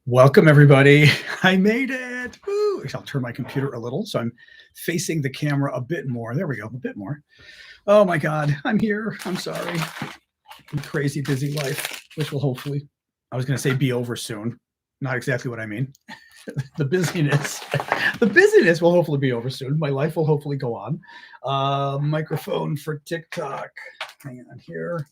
Welcome, everybody. I made it. Woo. I'll turn my computer a little so I'm facing the camera a bit more. There we go, a bit more. Oh my God, I'm here. I'm sorry. Crazy busy life, which will hopefully, I was going to say be over soon. Not exactly what I mean. the busyness will hopefully be over soon. My life will hopefully go on. Microphone for TikTok. Hang on here.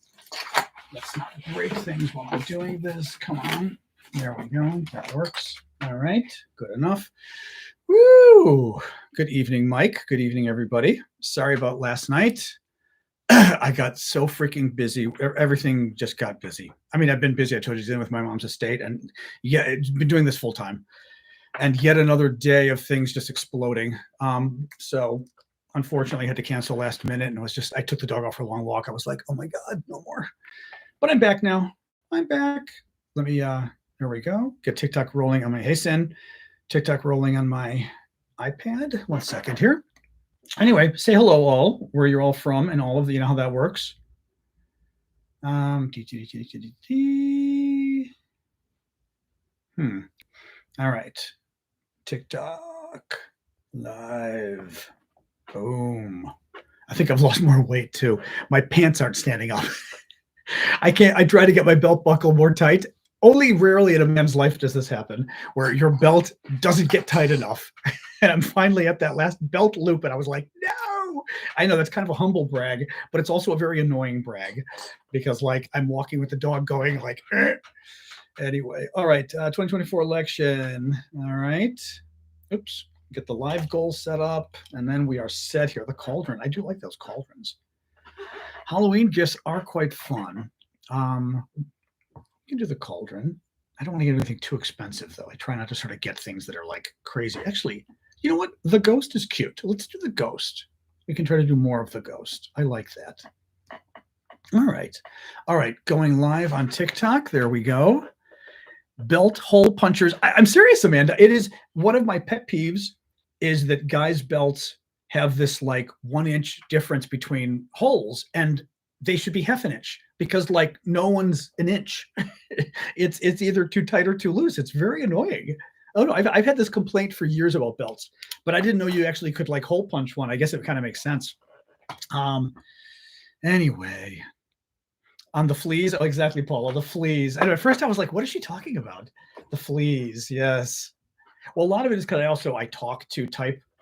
Let's break things while I'm doing this. Come on. There we go. That works. All right. Good enough. Woo! Good evening, Mike. Good evening, everybody. Sorry about last night. I got so freaking busy. Everything just got busy. I mean, I've been busy. I told you, dealing with my mom's estate, and yeah, it's been doing this full time. And yet another day of things just exploding. So unfortunately, I had to cancel last minute, and it was just I took the dog out for a long walk. I was like, oh my God, no more. But I'm back now. I'm back. Let me. Here we go. Get TikTok rolling on my HeySen. TikTok rolling on my iPad. 1 second here. Anyway, say hello all, where you're all from, and all of the, you know how that works. All right. TikTok live. Boom. I think I've lost more weight too. My pants aren't standing up. I try to get my belt buckle more tight. Only rarely in a man's life does this happen, where your belt doesn't get tight enough. And I'm finally at that last belt loop, and I was like, no! I know that's kind of a humble brag, but it's also a very annoying brag, because like I'm walking with the dog going like, Anyway. All right, 2024 election. All right. Oops. Get the live goal set up, and then we are set here. The cauldron. I do like those cauldrons. Halloween gifts are quite fun. You can do the cauldron. I don't want to get anything too expensive, though. I try not to sort of get things that are like crazy. Actually, you know what? The ghost is cute. Let's do the ghost. We can try to do more of the ghost. I like that. All right. All right. Going live on TikTok. There we go. Belt hole punchers. I'm serious, Amanda. It is one of my pet peeves is that guys' belts have this like 1 inch difference between holes, and they should be half an inch, because like no one's an inch. It's either too tight or too loose. It's very annoying. Oh no, I've had this complaint for years about belts, but I didn't know you actually could like hole punch one. I guess it kind of makes sense. Anyway, on the fleas. Oh, exactly, Paula. The fleas. And at first I was like, what is she talking about? The fleas. Yes. Well, a lot of it is because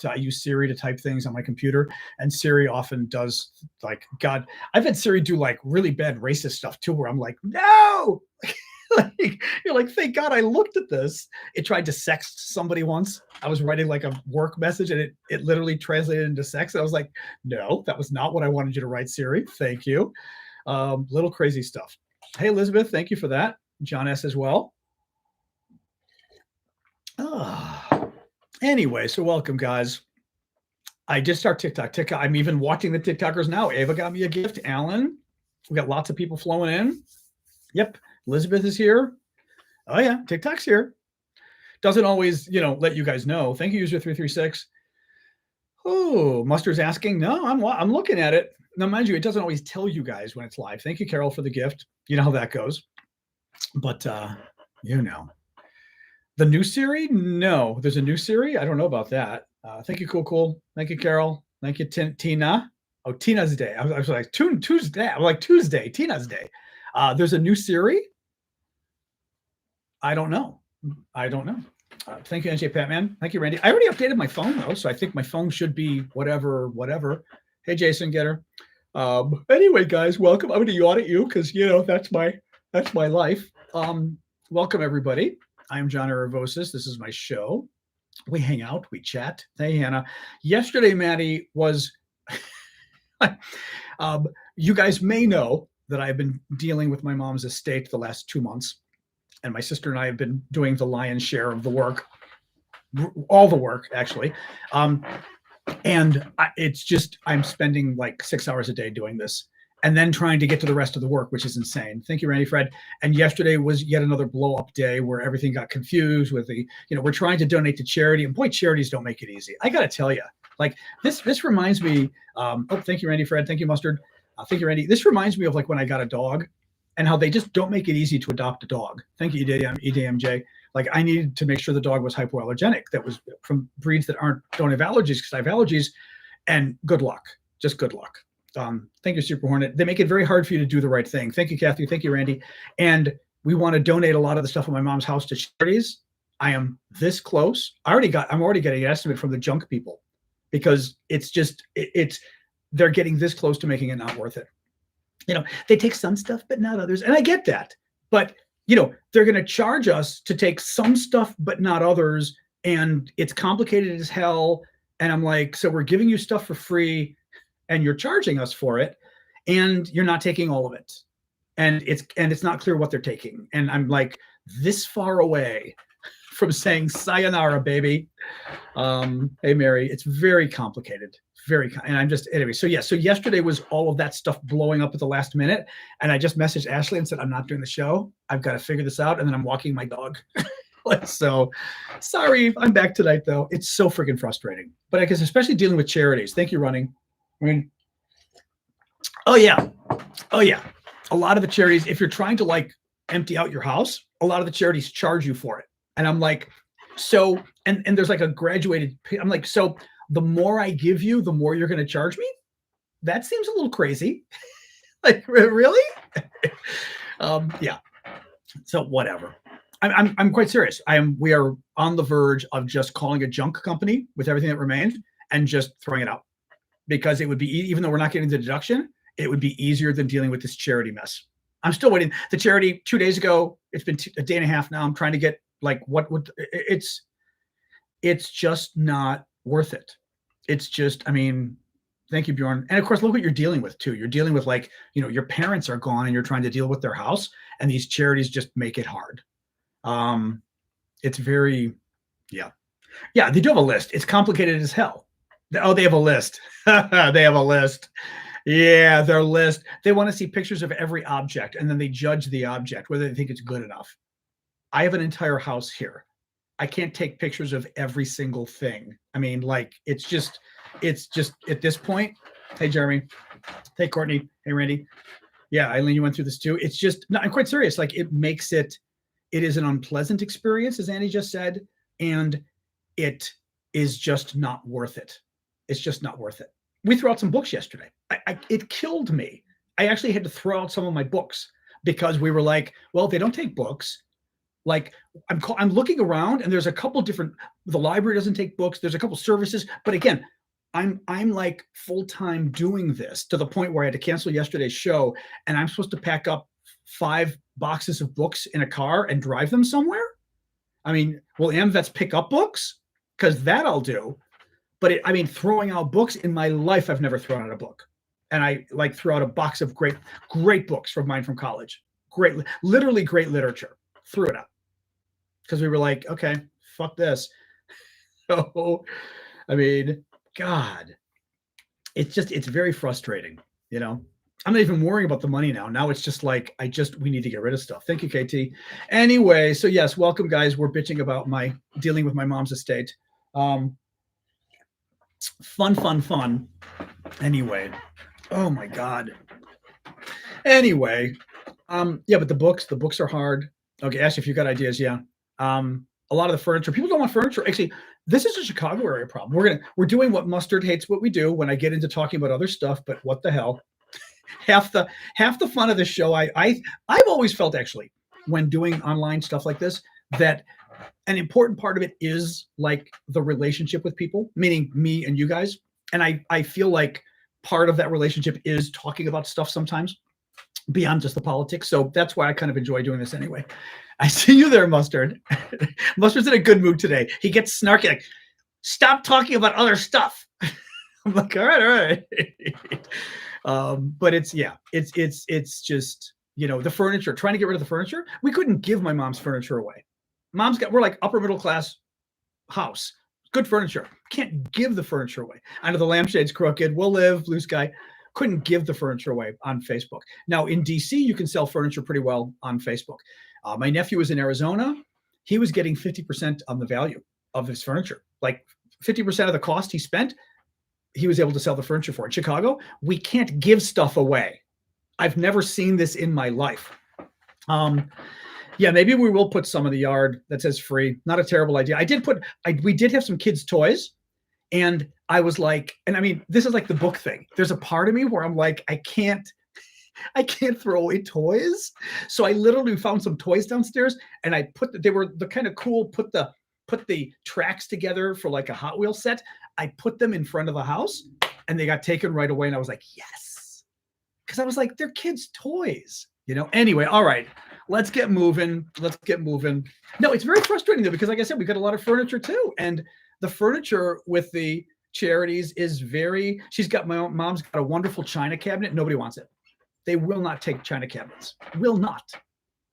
I use Siri to type things on my computer, and Siri often does like, God, I've had Siri do like really bad racist stuff too, where I'm like, no, like, you're like, thank God I looked at this. It tried to sext somebody once. I was writing like a work message, and it literally translated into sex. I was like, no, that was not what I wanted you to write, Siri. Thank you. Little crazy stuff. Hey, Elizabeth, thank you for that. John S. as well. Anyway, so welcome, guys. I just start TikTok. I'm even watching the TikTokers now. Ava got me a gift. Alan, we got lots of people flowing in. Yep, Elizabeth is here. Oh yeah, TikTok's here. Doesn't always, let you guys know. Thank you, user 336. Oh, Mustard's asking. No, I'm looking at it. Now, mind you, it doesn't always tell you guys when it's live. Thank you, Carol, for the gift. You know how that goes. But the new Siri? No, there's a new Siri. I don't know about that. Thank you, cool. Thank you, Carol. Thank you, Tina. Oh, Tina's Day. I was like, Tuesday. I'm like, Tuesday, Tina's Day. There's a new Siri? I don't know. Thank you, NJ Patman. Thank you, Randy. I already updated my phone, though, so I think my phone should be whatever. Hey, Jason Getter. Anyway, guys, welcome. I'm going to yawn at you because, that's my life. Welcome, everybody. I'm John Aravosis. This is my show. We hang out, we chat. Hey, Hannah. Yesterday, Maddie, was... you guys may know that I've been dealing with my mom's estate the last 2 months, and my sister and I have been doing the lion's share of the work, all the work, actually. And it's just, I'm spending like 6 hours a day doing this, and then trying to get to the rest of the work, which is insane. Thank you, Randy Fred. And yesterday was yet another blow up day where everything got confused with the, we're trying to donate to charity, and boy, charities don't make it easy. I got to tell you, like this reminds me, thank you, Randy Fred. Thank you, Mustard. Thank you, Randy. This reminds me of like when I got a dog, and how they just don't make it easy to adopt a dog. Thank you, EDMJ. Like, I needed to make sure the dog was hypoallergenic, that was from breeds that don't have allergies, because I have allergies, and good luck, just good luck. Thank you, Super Hornet. They make it very hard for you to do the right thing. Thank you, Kathy. Thank you, Randy. And we want to donate a lot of the stuff in my mom's house to charities. I am this close. I'm already getting an estimate from the junk people, because they're getting this close to making it not worth it. They take some stuff, but not others. And I get that, but they're going to charge us to take some stuff, but not others. And it's complicated as hell. And I'm like, so we're giving you stuff for free and you're charging us for it, and you're not taking all of it. And it's not clear what they're taking. And I'm like this far away from saying sayonara, baby. Hey, Mary, it's very complicated. And I'm just, anyway. So yeah, so yesterday was all of that stuff blowing up at the last minute. And I just messaged Ashley and said, I'm not doing the show. I've got to figure this out. And then I'm walking my dog. So sorry, I'm back tonight though. It's so freaking frustrating. But I guess especially dealing with charities. Thank you, Running. I mean, oh yeah. A lot of the charities, if you're trying to like empty out your house, a lot of the charities charge you for it. And I'm like, so, and there's like a graduated, I'm like, so the more I give you, the more you're going to charge me? That seems a little crazy. Like, really? Yeah. So whatever. I'm quite serious. We are on the verge of just calling a junk company with everything that remains and just throwing it out, because it would be, even though we're not getting the deduction, it would be easier than dealing with this charity mess. I'm still waiting. The charity 2 days ago, it's been a day and a half now. I'm trying to get like, it's just not worth it. It's just, I mean, thank you, Bjorn. And of course, look what you're dealing with too. You're dealing with like, your parents are gone and you're trying to deal with their house, and these charities just make it hard. It's very, yeah, they do have a list. It's complicated as hell. Oh, they have a list. They have a list. Yeah, their list. They want to see pictures of every object, and then they judge the object, whether they think it's good enough. I have an entire house here. I can't take pictures of every single thing. I mean, like, it's just at this point. Hey, Jeremy. Hey, Courtney. Hey, Randy. Yeah, Eileen, you went through this too. It's just, no, I'm quite serious. Like, it is an unpleasant experience, as Andy just said, and it is just not worth it. It's just not worth it. We threw out some books yesterday. It killed me. I actually had to throw out some of my books because we were like, well, if they don't take books, like I'm looking around and there's a couple different, the library doesn't take books. There's a couple services, but again, I'm like full-time doing this to the point where I had to cancel yesterday's show, and I'm supposed to pack up 5 boxes of books in a car and drive them somewhere. I mean, will AmVets pick up books? Because that I'll do. But throwing out books, in my life, I've never thrown out a book. And I like threw out a box of great books from mine from college. Literally great literature. Threw it out. Because we were like, okay, fuck this. So, God, it's very frustrating, I'm not even worrying about the money now. Now it's just like, we need to get rid of stuff. Thank you, KT. Anyway, so yes, welcome, guys. We're bitching about dealing with my mom's estate. Fun. Anyway, oh my God. Anyway, yeah, but the books are hard. Okay, Ash, if you got ideas, yeah. A lot of the furniture, people don't want furniture. Actually, this is a Chicago area problem. We're doing what Mustard hates what we do when I get into talking about other stuff, but what the hell? Half the fun of this show, I've always felt, actually, when doing online stuff like this, that an important part of it is like the relationship with people, meaning me and you guys. And I feel like part of that relationship is talking about stuff sometimes beyond just the politics. So that's why I kind of enjoy doing this anyway. I see you there, Mustard. Mustard's in a good mood today. He gets snarky, like, stop talking about other stuff. I'm like, all right. But it's just, the furniture, trying to get rid of the furniture. We couldn't give my mom's furniture away. We're like upper middle class house, good furniture. Can't give the furniture away. I know the lampshade's crooked. We'll live, blue sky. Couldn't give the furniture away on Facebook. Now in DC, you can sell furniture pretty well on Facebook. My nephew was in Arizona. He was getting 50% on the value of his furniture, like 50% of the cost he spent. He was able to sell the furniture for. In Chicago, we can't give stuff away. I've never seen this in my life. Yeah, maybe we will put some in the yard that says free. Not a terrible idea. We did have some kids' toys, and I was like, and I mean, this is like the book thing. There's a part of me where I'm like, I can't throw away toys. So I literally found some toys downstairs, and they were the kind of cool, put the tracks together for like a Hot Wheels set. I put them in front of the house, and they got taken right away. And I was like, yes. Because I was like, they're kids' toys. Anyway, all right, let's get moving. No, it's very frustrating though, because like I said, we got a lot of furniture too. And the furniture with the charities is my mom's got a wonderful china cabinet. Nobody wants it. They will not take china cabinets. Will not.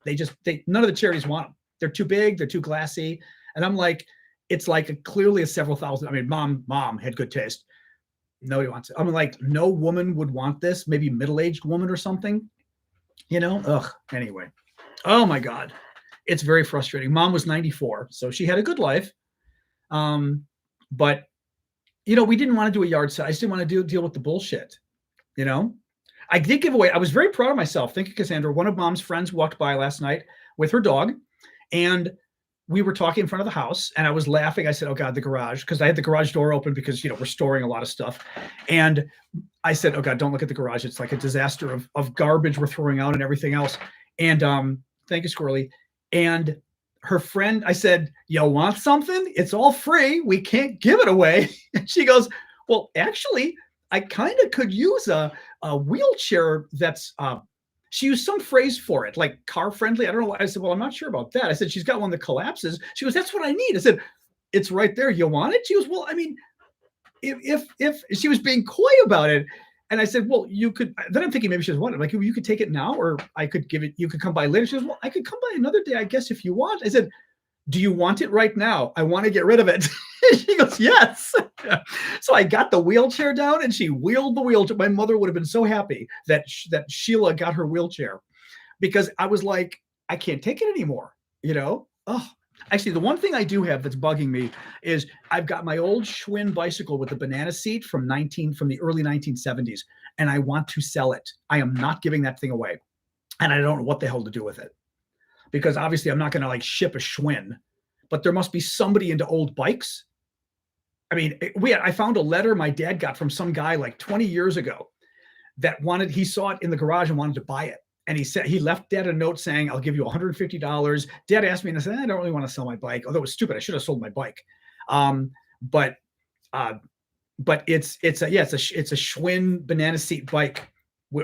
None of the charities want them. They're too big. They're too glassy. And I'm like, it's like clearly a several thousand. I mean, mom had good taste. Nobody wants it. I'm like, no woman would want this. Maybe middle-aged woman or something. Anyway. Oh my God. It's very frustrating. Mom was 94, so she had a good life. But we didn't want to do a yard sale. I just didn't want to deal with the bullshit. I did give away. I was very proud of myself. Thank you, Cassandra. One of Mom's friends walked by last night with her dog, and we were talking in front of the house, and I was laughing. I said, oh God, the garage, because I had the garage door open because, we're storing a lot of stuff. And I said, oh God, don't look at the garage. It's like a disaster of garbage we're throwing out and everything else. And thank you, Squirrely. And her friend, I said, you want something? It's all free. We can't give it away. And she goes, well, actually, I kind of could use a wheelchair that's she used some phrase for it, like car friendly. I don't know why. I said, well, I'm not sure about that. I said, she's got one that collapses. She goes, that's what I need. I said, it's right there. You want it? She goes, well, I mean, if she was being coy about it. And I said, well, you could, then I'm thinking maybe she doesn't want it. Like, you could take it now, or I could give it, you could come by later. She goes, well, I could come by another day, I guess, if you want. I said, do you want it right now? I want to get rid of it. She goes, yes. So I got the wheelchair down, and she wheeled the wheelchair. My mother would have been so happy that Sheila got her wheelchair, because I was like, I can't take it anymore. Oh, actually, the one thing I do have that's bugging me is I've got my old Schwinn bicycle with the banana seat from the early 1970s, and I want to sell it. I am not giving that thing away, and I don't know what the hell to do with it, because obviously I'm not going to like ship a Schwinn, but there must be somebody into old bikes. I mean, I found a letter my dad got from some guy like 20 years ago that he saw it in the garage and wanted to buy it. And he left Dad a note saying, I'll give you $150. Dad asked me, and I said, I don't really want to sell my bike. Although it was stupid. I should have sold my bike. But it's a Schwinn banana seat bike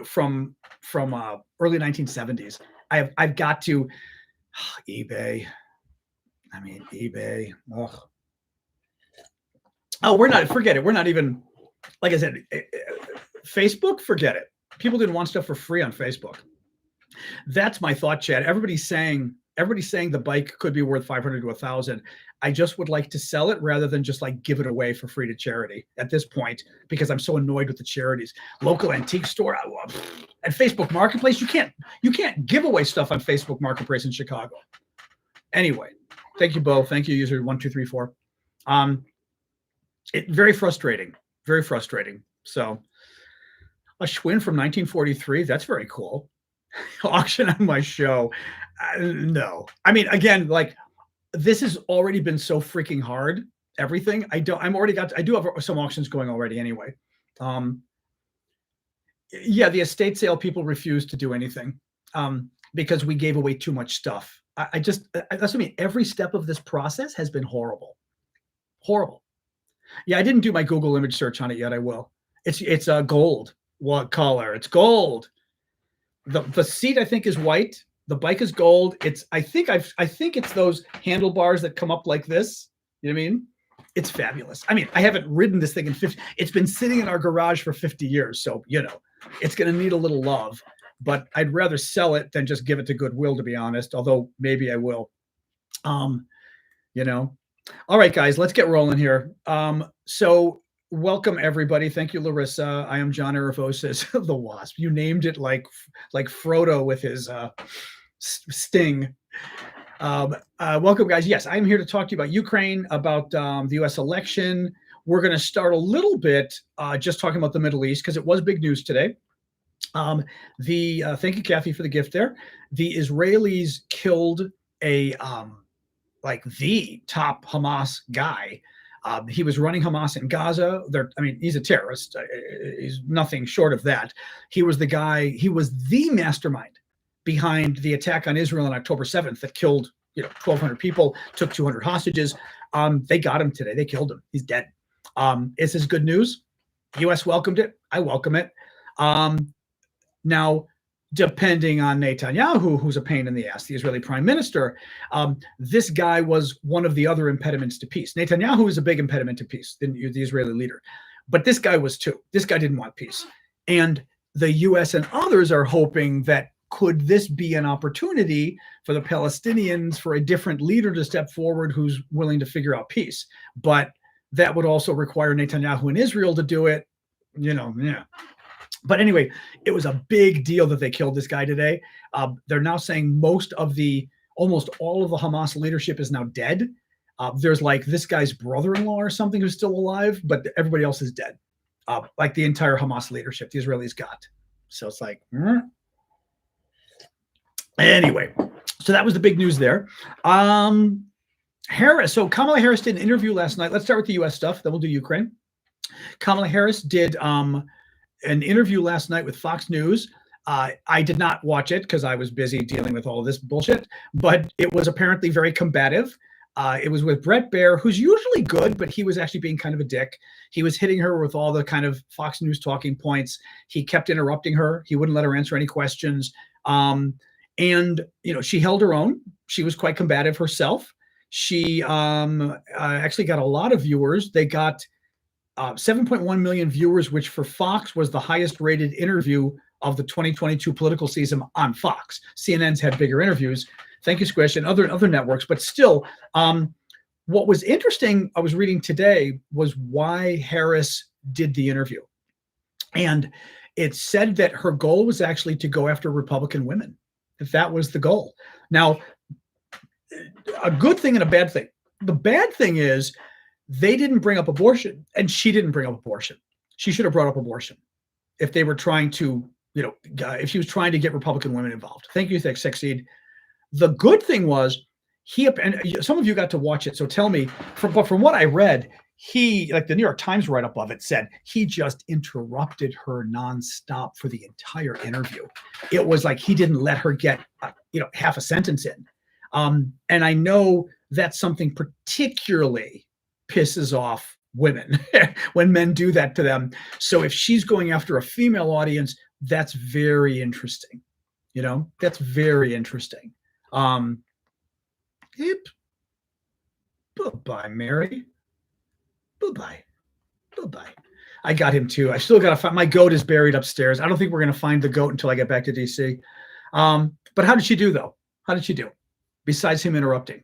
from early 1970s. I've got to eBay. I mean, eBay. Ugh. Oh, forget it. We're not even, like I said, Facebook, forget it. People didn't want stuff for free on Facebook. That's my thought, Chad. Everybody's saying the bike could be worth $500 to $1,000. I just would like to sell it rather than just like give it away for free to charity at this point, because I'm so annoyed with the charities. Local antique store, and Facebook Marketplace. You can't give away stuff on Facebook Marketplace in Chicago. Anyway, thank you, Bo. Thank you, user 1234. Very frustrating. Very frustrating. So a Schwinn from 1943. That's very cool. Auction on my show. No. I mean, again, like, this has already been so freaking hard. Everything. I do have some auctions going already anyway. Yeah, the estate sale people refuse to do anything because we gave away too much stuff. That's what I mean. Every step of this process has been horrible. Horrible. Yeah, I didn't do my Google image search on it yet. I will. It's gold. What color? It's gold. The seat, I think, is white. The bike is gold. I think it's those handlebars that come up like this. You know what I mean? It's fabulous. I mean, I haven't ridden this thing in 50. It's been sitting in our garage for 50 years. So, it's going to need a little love, but I'd rather sell it than just give it to Goodwill, to be honest. Although maybe I will. All right, guys, let's get rolling here. So welcome, everybody. Thank you, Larissa. I am John Aravosis, the Wasp. You named it like Frodo with his sting. Welcome, guys. Yes, I'm here to talk to you about Ukraine, about the U.S. election. We're going to start a little bit just talking about the Middle East, because it was big news today. Thank you, Kathy, for the gift there. The Israelis killed a like the top Hamas guy. He was running Hamas in Gaza. I mean, he's a terrorist. He's nothing short of that. He was the guy. He was the mastermind behind the attack on Israel on October 7th that killed 1,200 people, took 200 hostages. They got him today. They killed him. He's dead. Is this good news? U.S. welcomed it. I welcome it. Now, depending on Netanyahu, who's a pain in the ass, the Israeli prime minister, this guy was one of the other impediments to peace. Netanyahu is a big impediment to peace, the Israeli leader. But this guy was too. This guy didn't want peace. And the U.S. and others are hoping that could this be an opportunity for the Palestinians, for a different leader to step forward who's willing to figure out peace. But that would also require Netanyahu and Israel to do it, yeah. But anyway, it was a big deal that they killed this guy today. They're now saying almost all of the Hamas leadership is now dead. There's like this guy's brother-in-law or something who's still alive, but everybody else is dead. Like the entire Hamas leadership, the Israelis got. So it's like, Anyway, so that was the big news there. Harris. So Kamala Harris did an interview last night. Let's start with the U.S. stuff. Then we'll do Ukraine. Kamala Harris did an interview last night with Fox News. I did not watch it because I was busy dealing with all of this bullshit, but it was apparently very combative. It was with Brett Baer, who's usually good, but he was actually being kind of a dick. He was hitting her with all the kind of Fox News talking points. He kept interrupting her. He wouldn't let her answer any questions. And, she held her own. She was quite combative herself. She actually got a lot of viewers. They got 7.1 million viewers, which for Fox was the highest rated interview of the 2022 political season on Fox. CNN's had bigger interviews. Thank you, Squish, and other networks. But still, what was interesting, I was reading today, was why Harris did the interview. And it said that her goal was actually to go after Republican women. If that was the goal. Now, a good thing and a bad thing. The bad thing is they didn't bring up abortion, and she didn't bring up abortion. She should have brought up abortion if they were trying to, if she was trying to get Republican women involved. Thank you, Succeed. The good thing was and some of you got to watch it, so tell me, from what I read, like the New York Times right above it said, he just interrupted her nonstop for the entire interview. It was like he didn't let her get, half a sentence in. And I know that's something particularly pisses off women when men do that to them. So if she's going after a female audience, that's very interesting. That's very interesting. Yep. Bye-bye, Mary. Bye-bye. Bye-bye. I got him too. I still got to find, my goat is buried upstairs. I don't think we're going to find the goat until I get back to DC. But how did she do though? How did she do? Besides him interrupting.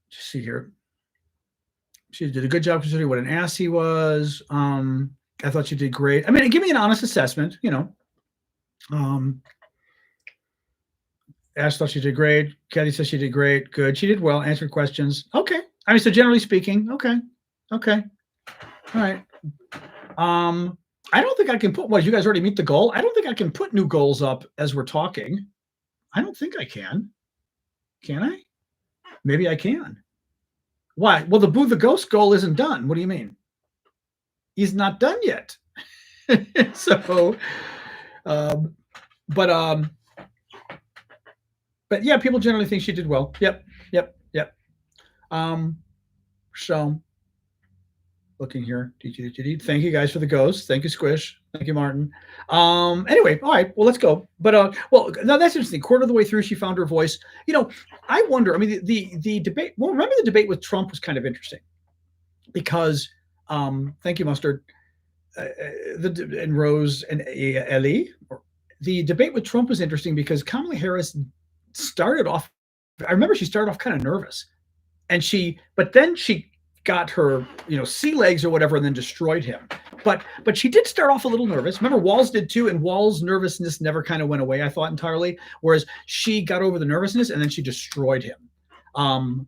Just see here. She did a good job considering what an ass he was. I thought she did great. I mean, give me an honest assessment, Ash thought she did great. Kathy says she did great. Good. She did well. Answered questions. Okay. I mean, so generally speaking, okay. All right. I don't think I can put, you guys already meet the goal? I don't think I can put new goals up as we're talking. I don't think I can. Can I? Maybe I can. Why? Well, the ghost goal isn't done. What do you mean? He's not done yet. So, but yeah, people generally think she did well. Yep. So looking here. Thank you guys for the ghost. Thank you, Squish. Thank you, Martin. Anyway, all right, well, let's go. But now that's interesting. Quarter of the way through, she found her voice. I wonder, I mean, the debate, remember the debate with Trump was kind of interesting because, thank you, Mustard, and Rose and Ellie. The debate with Trump was interesting because Kamala Harris started off, I remember she started off kind of nervous, but then she got her, sea legs or whatever, and then destroyed him. But she did start off a little nervous. Remember, Walz did too, and Walz's nervousness never kind of went away, I thought, entirely. Whereas she got over the nervousness and then she destroyed him.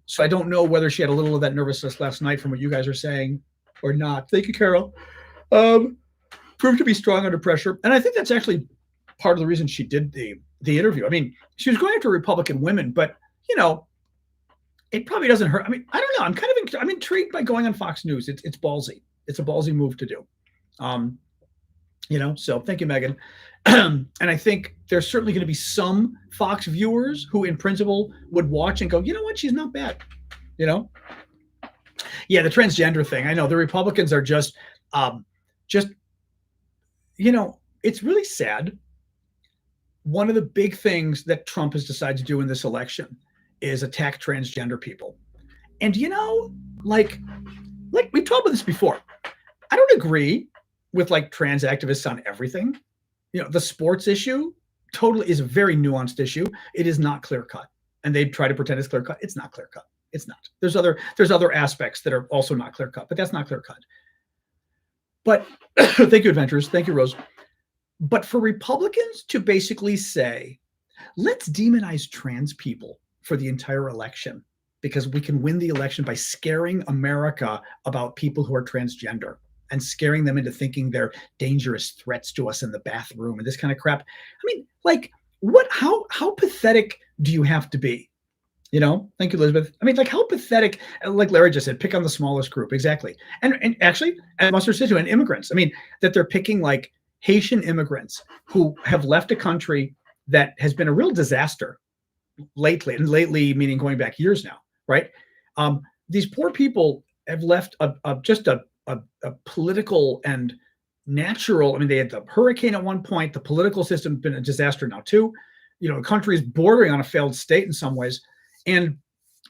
So I don't know whether she had a little of that nervousness last night from what you guys are saying. or not. Thank you, Carol. Proved to be strong under pressure. And I think that's actually part of the reason she did the interview. I mean, she was going after Republican women, but, you know, it probably doesn't hurt. I mean, I don't know. I'm intrigued by going on Fox News. It's ballsy. It's a ballsy move to do. You know, so thank you, Megan. And I think there's certainly going to be some Fox viewers who, in principle, would watch and go, you know what, she's not bad. You know, yeah, the transgender thing. I know the Republicans are just, you know, it's really sad. One of the big things that Trump has decided to do in this election is attack transgender people. And, you know, like we've talked about this before. I don't agree with like trans activists on everything. You know, the sports issue totally is a very nuanced issue. It is not clear cut. And they try to pretend it's clear cut. It's not clear cut. It's not. There's other aspects that are also not clear cut, but that's not clear cut. But thank you, Adventures. Thank you, Rose. But for Republicans to basically say, let's demonize trans people for the entire election because we can win the election by scaring America about people who are transgender and scaring them into thinking they're dangerous threats to us in the bathroom and this kind of crap. I mean, like, how pathetic do you have to be? You know, thank you, Elizabeth. I mean, like, how pathetic, like Larry just said, pick on the smallest group. Exactly. And actually, and Mustard said, and immigrants. I mean, that they're picking like Haitian immigrants who have left a country that has been a real disaster lately, and lately meaning going back years now, right? These poor people have left just a political and natural. I mean, they had the hurricane at one point. The political system has been a disaster now too. You know, the country is bordering on a failed state in some ways. And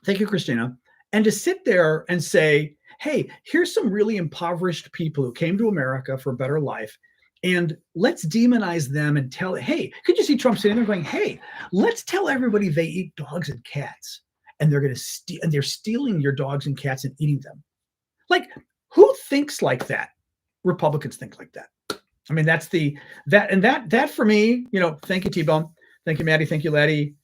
thank you, Christina. And to sit there and say, hey, here's some really impoverished people who came to America for a better life. And let's demonize them and tell, hey, could you see Trump sitting there going, hey, let's tell everybody they eat dogs and cats and they're going to and they're stealing your dogs and cats and eating them. Like, who thinks like that? Republicans think like that. I mean, that's that for me, you know, thank you, T-Bone. Thank you, Maddie. Thank you, Laddie.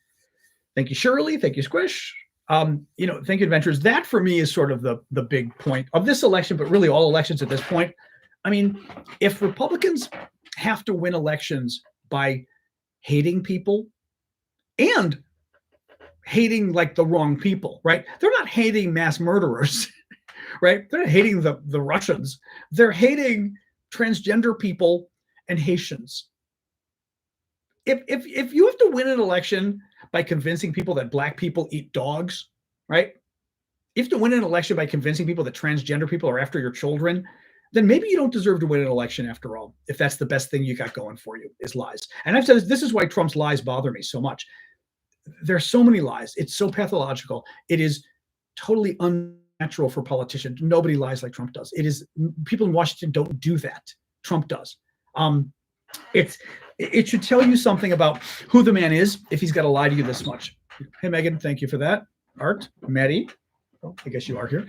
Thank you, Shirley. Thank you, Squish. You know, thank you, Adventures. That for me is sort of the big point of this election, but really all elections at this point. I mean, if Republicans have to win elections by hating people and hating like the wrong people, right? They're not hating mass murderers, right? They're not hating the Russians. They're hating transgender people and Haitians. If you have to win an election by convincing people that black people eat dogs, right? If you have to win an election by convincing people that transgender people are after your children, then maybe you don't deserve to win an election after all, if that's the best thing you got going for you is lies. And I've said this is why Trump's lies bother me so much. There's so many lies. It's so pathological. It is totally unnatural for politicians. Nobody lies like Trump does. It is, people in Washington don't do that. Trump does. It should tell you something about who the man is if he's got to lie to you this much. Hey, Megan, thank you for that. Art, Maddie, oh, I guess you are here.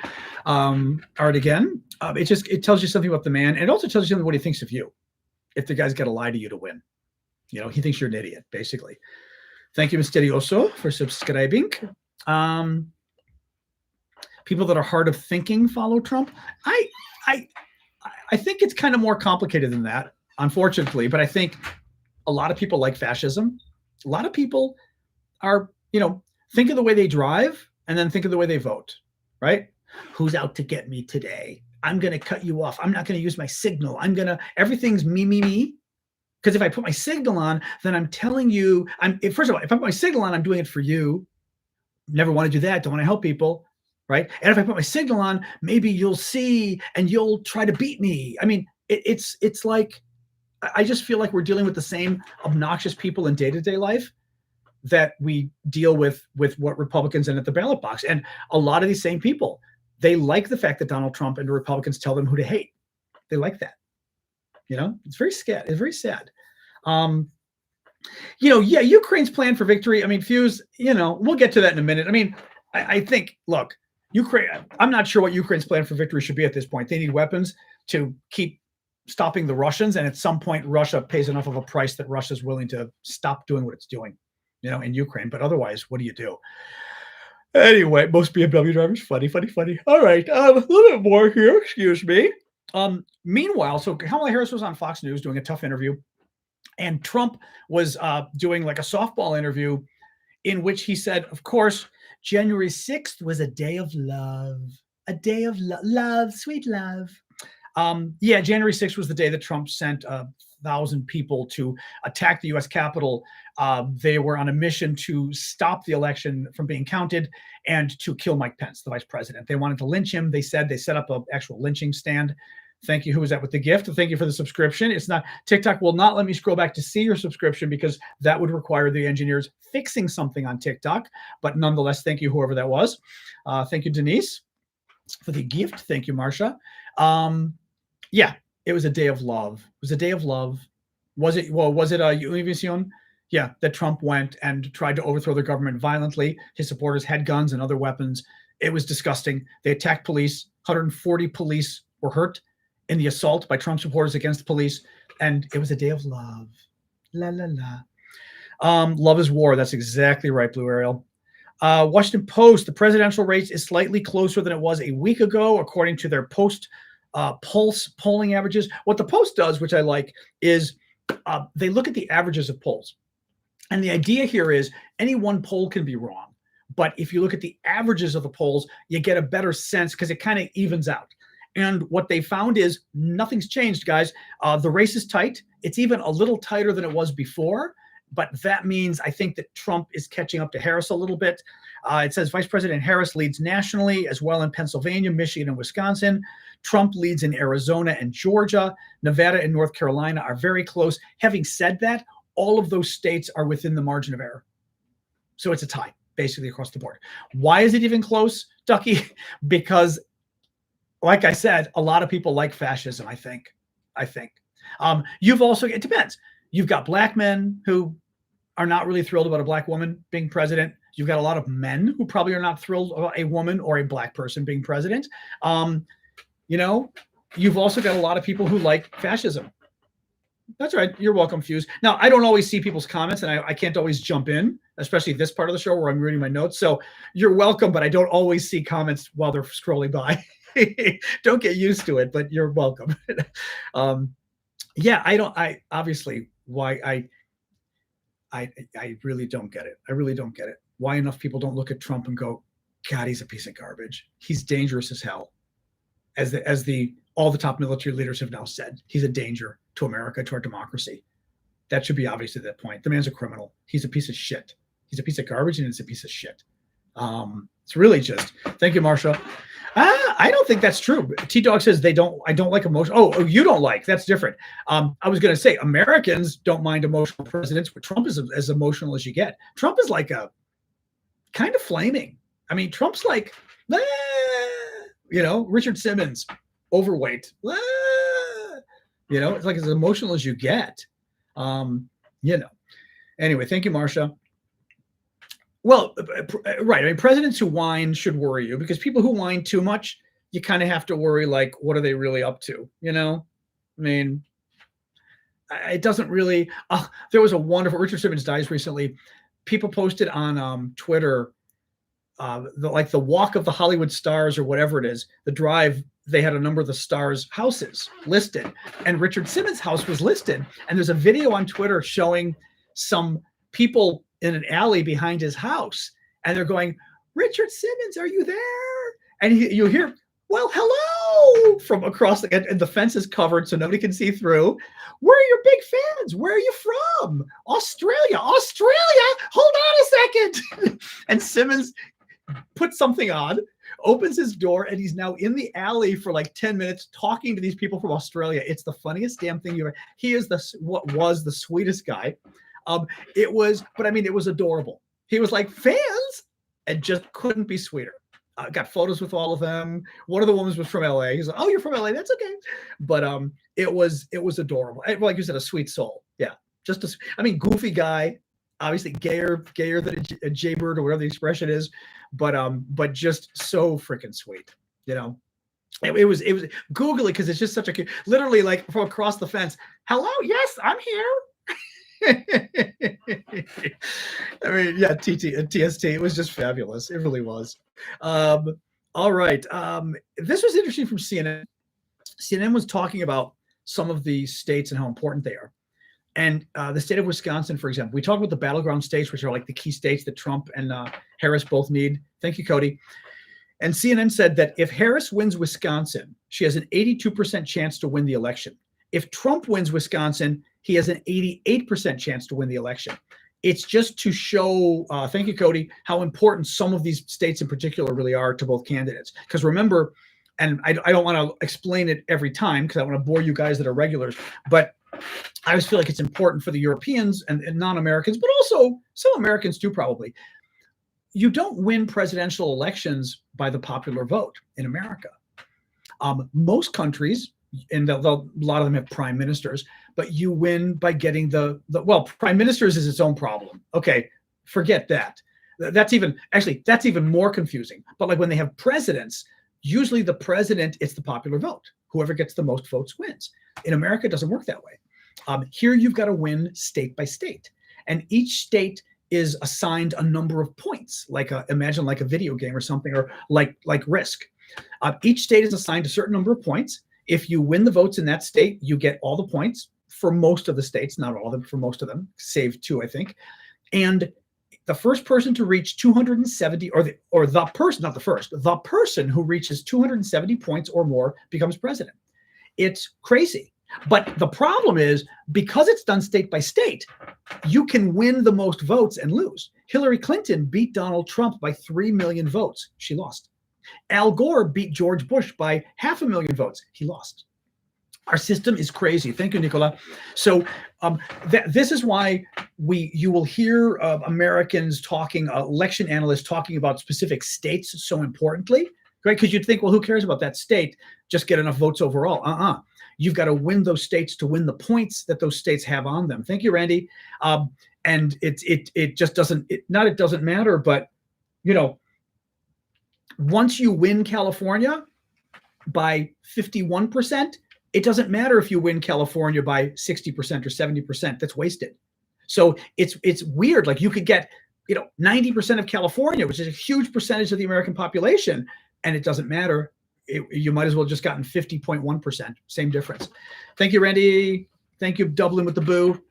Art again. It tells you something about the man, and it also tells you something what he thinks of you. If the guy's got to lie to you to win, you know, he thinks you're an idiot, basically. Thank you, Misterioso, for subscribing. People that are hard of thinking follow Trump. I think it's kind of more complicated than that, unfortunately. But I think a lot of people like fascism. A lot of people are, you know, think of the way they drive and then think of the way they vote, right? Who's out to get me today? I'm going to cut you off. I'm not going to use my signal. Everything's me. Because if I put my signal on, then I'm telling you, first of all, if I put my signal on, I'm doing it for you. Never want to do that. Don't want to help people, right? And if I put my signal on, maybe you'll see and you'll try to beat me. I mean, it's like, I just feel like we're dealing with the same obnoxious people in day-to-day life that we deal with what Republicans in at the ballot box. And a lot of these same people, they like the fact that Donald Trump and the Republicans tell them who to hate. They like that. You know, it's very sad. It's very sad. You know, yeah, Ukraine's plan for victory. I mean, Fuse, you know, we'll get to that in a minute. I mean, I think, look, Ukraine, I'm not sure what Ukraine's plan for victory should be at this point. They need weapons to keep stopping the Russians. And at some point, Russia pays enough of a price that Russia's willing to stop doing what it's doing, you know, in Ukraine. But otherwise, what do you do? Anyway, most BMW drivers, funny, funny, funny. All right, a little bit more here. Excuse me. Meanwhile, so Kamala Harris was on Fox News doing a tough interview, and Trump was doing like a softball interview in which he said, of course, January 6th was a day of love, a day of love, sweet love. Yeah, January 6th was the day that Trump sent 1,000 people to attack the U.S. Capitol. They were on a mission to stop the election from being counted and to kill Mike Pence, the vice president. They wanted to lynch him. They said they set up an actual lynching stand. Thank you. Who was that with the gift? Thank you for the subscription. It's not, TikTok will not let me scroll back to see your subscription because that would require the engineers fixing something on TikTok. But nonetheless, thank you, whoever that was. Thank you, Denise, for the gift. Thank you, Marsha. Yeah, it was a day of love. It was a day of love. Was it? Well, was it Univision? Yeah, that Trump went and tried to overthrow the government violently. His supporters had guns and other weapons. It was disgusting. They attacked police. 140 police were hurt in the assault by Trump supporters against the police. And it was a day of love. La, la, la. Love is war. That's exactly right, Blue Ariel. Washington Post, the presidential race is slightly closer than it was a week ago, according to their post-pulse polling averages. What the Post does, which I like, is they look at the averages of polls. And the idea here is any one poll can be wrong. But if you look at the averages of the polls, you get a better sense because it kind of evens out. And what they found is nothing's changed, guys. The race is tight. It's even a little tighter than it was before. But that means I think that Trump is catching up to Harris a little bit. It says Vice President Harris leads nationally as well in Pennsylvania, Michigan, and Wisconsin. Trump leads in Arizona and Georgia. Nevada and North Carolina are very close. Having said that, all of those states are within the margin of error. So it's a tie, basically, across the board. Why is it even close, Ducky? Because, like I said, a lot of people like fascism, I think. You've also, it depends. You've got black men who are not really thrilled about a black woman being president. You've got a lot of men who probably are not thrilled about a woman or a black person being president. You've also got a lot of people who like fascism. That's right. You're welcome, Fuse. Now, I don't always see people's comments, and I can't always jump in, especially this part of the show where I'm reading my notes. So you're welcome, but I don't always see comments while they're scrolling by. Don't get used to it, but you're welcome. Yeah, I really don't get it. I really don't get it. Why enough people don't look at Trump and go, God, he's a piece of garbage. He's dangerous as hell. As all the top military leaders have now said, he's a danger to America, to our democracy. That should be obvious at that point. The man's a criminal. He's a piece of shit. He's a piece of garbage, and it's a piece of shit. It's really just, thank you, Marsha. I don't think that's true. T-Dog says I don't like emotion. Oh, you don't like, that's different. I was going to say Americans don't mind emotional presidents, but Trump is as emotional as you get. Trump is like a kind of flaming. I mean, Trump's like, Richard Simmons, overweight. It's like as emotional as you get. Anyway, thank you, Marsha. Well, right. I mean, presidents who whine should worry you because people who whine too much, you kind of have to worry, like, what are they really up to? I mean, it doesn't really, there was a wonderful, Richard Simmons dies recently. People posted on Twitter, the walk of the Hollywood stars or whatever it is, the drive, they had a number of the stars' houses listed, and Richard Simmons' house was listed. And there's a video on Twitter showing some people in an alley behind his house, and they're going, Richard Simmons, are you there? And you hear, well, hello, from across and the fence is covered so nobody can see through. Where are your big fans? Where are you from? Australia. Hold on a second. And Simmons puts something on, opens his door, and he's now in the alley for like 10 minutes talking to these people from Australia. It's the funniest damn thing you ever. He is what was the sweetest guy. It was adorable. He was like, fans, and just couldn't be sweeter. Got photos with all of them. One of the women was from LA. He's like, oh, you're from LA. That's okay. But it was adorable. Like you said, a sweet soul. Yeah. Goofy guy, obviously gayer than a jaybird or whatever the expression is, but just so freaking sweet. It was Google it because it's just such a cute, literally like from across the fence. Hello, yes, I'm here. I mean, yeah, TST. It was just fabulous. It really was. All right. This was interesting from CNN. CNN was talking about some of the states and how important they are. And the state of Wisconsin, for example, we talk about the battleground states, which are like the key states that Trump and Harris both need. Thank you, Cody. And CNN said that if Harris wins Wisconsin, she has an 82% chance to win the election. If Trump wins Wisconsin, he has an 88% chance to win the election. It's just to show, thank you, Cody, how important some of these states in particular really are to both candidates. Because remember, and I don't want to explain it every time because I want to bore you guys that are regulars, but I always feel like it's important for the Europeans and non-Americans, but also some Americans too, probably. You don't win presidential elections by the popular vote in America. Most countries, and a lot of them have prime ministers, but you win by getting well, prime ministers is its own problem. Okay, forget that. That's even more confusing. But like when they have presidents, usually the president, it's the popular vote. Whoever gets the most votes wins. In America, it doesn't work that way. Here you've got to win state by state. And each state is assigned a number of points, imagine like a video game or something, or like Risk. Each state is assigned a certain number of points. If you win the votes in that state, you get all the points for most of the states, not all of them, for most of them, save two, I think. And the first person to reach 270, the person who reaches 270 points or more becomes president. It's crazy. But the problem is, because it's done state by state, you can win the most votes and lose. Hillary Clinton beat Donald Trump by 3 million votes. She lost. Al Gore beat George Bush by 500,000 votes. He lost. Our system is crazy. Thank you, Nicola. So this is why you will hear Americans talking, election analysts talking about specific states so importantly, right? Because you'd think, well, who cares about that state? Just get enough votes overall. You've got to win those states to win the points that those states have on them. Thank you, Randy. And it just doesn't, it doesn't matter, but once you win California by 51%, it doesn't matter if you win California by 60% or 70%. That's wasted. So it's weird. Like you could get 90% of California, which is a huge percentage of the American population, and it doesn't matter. You might as well just gotten 50.1%. Same difference. Thank you, Randy. Thank you, Dublin with the boo.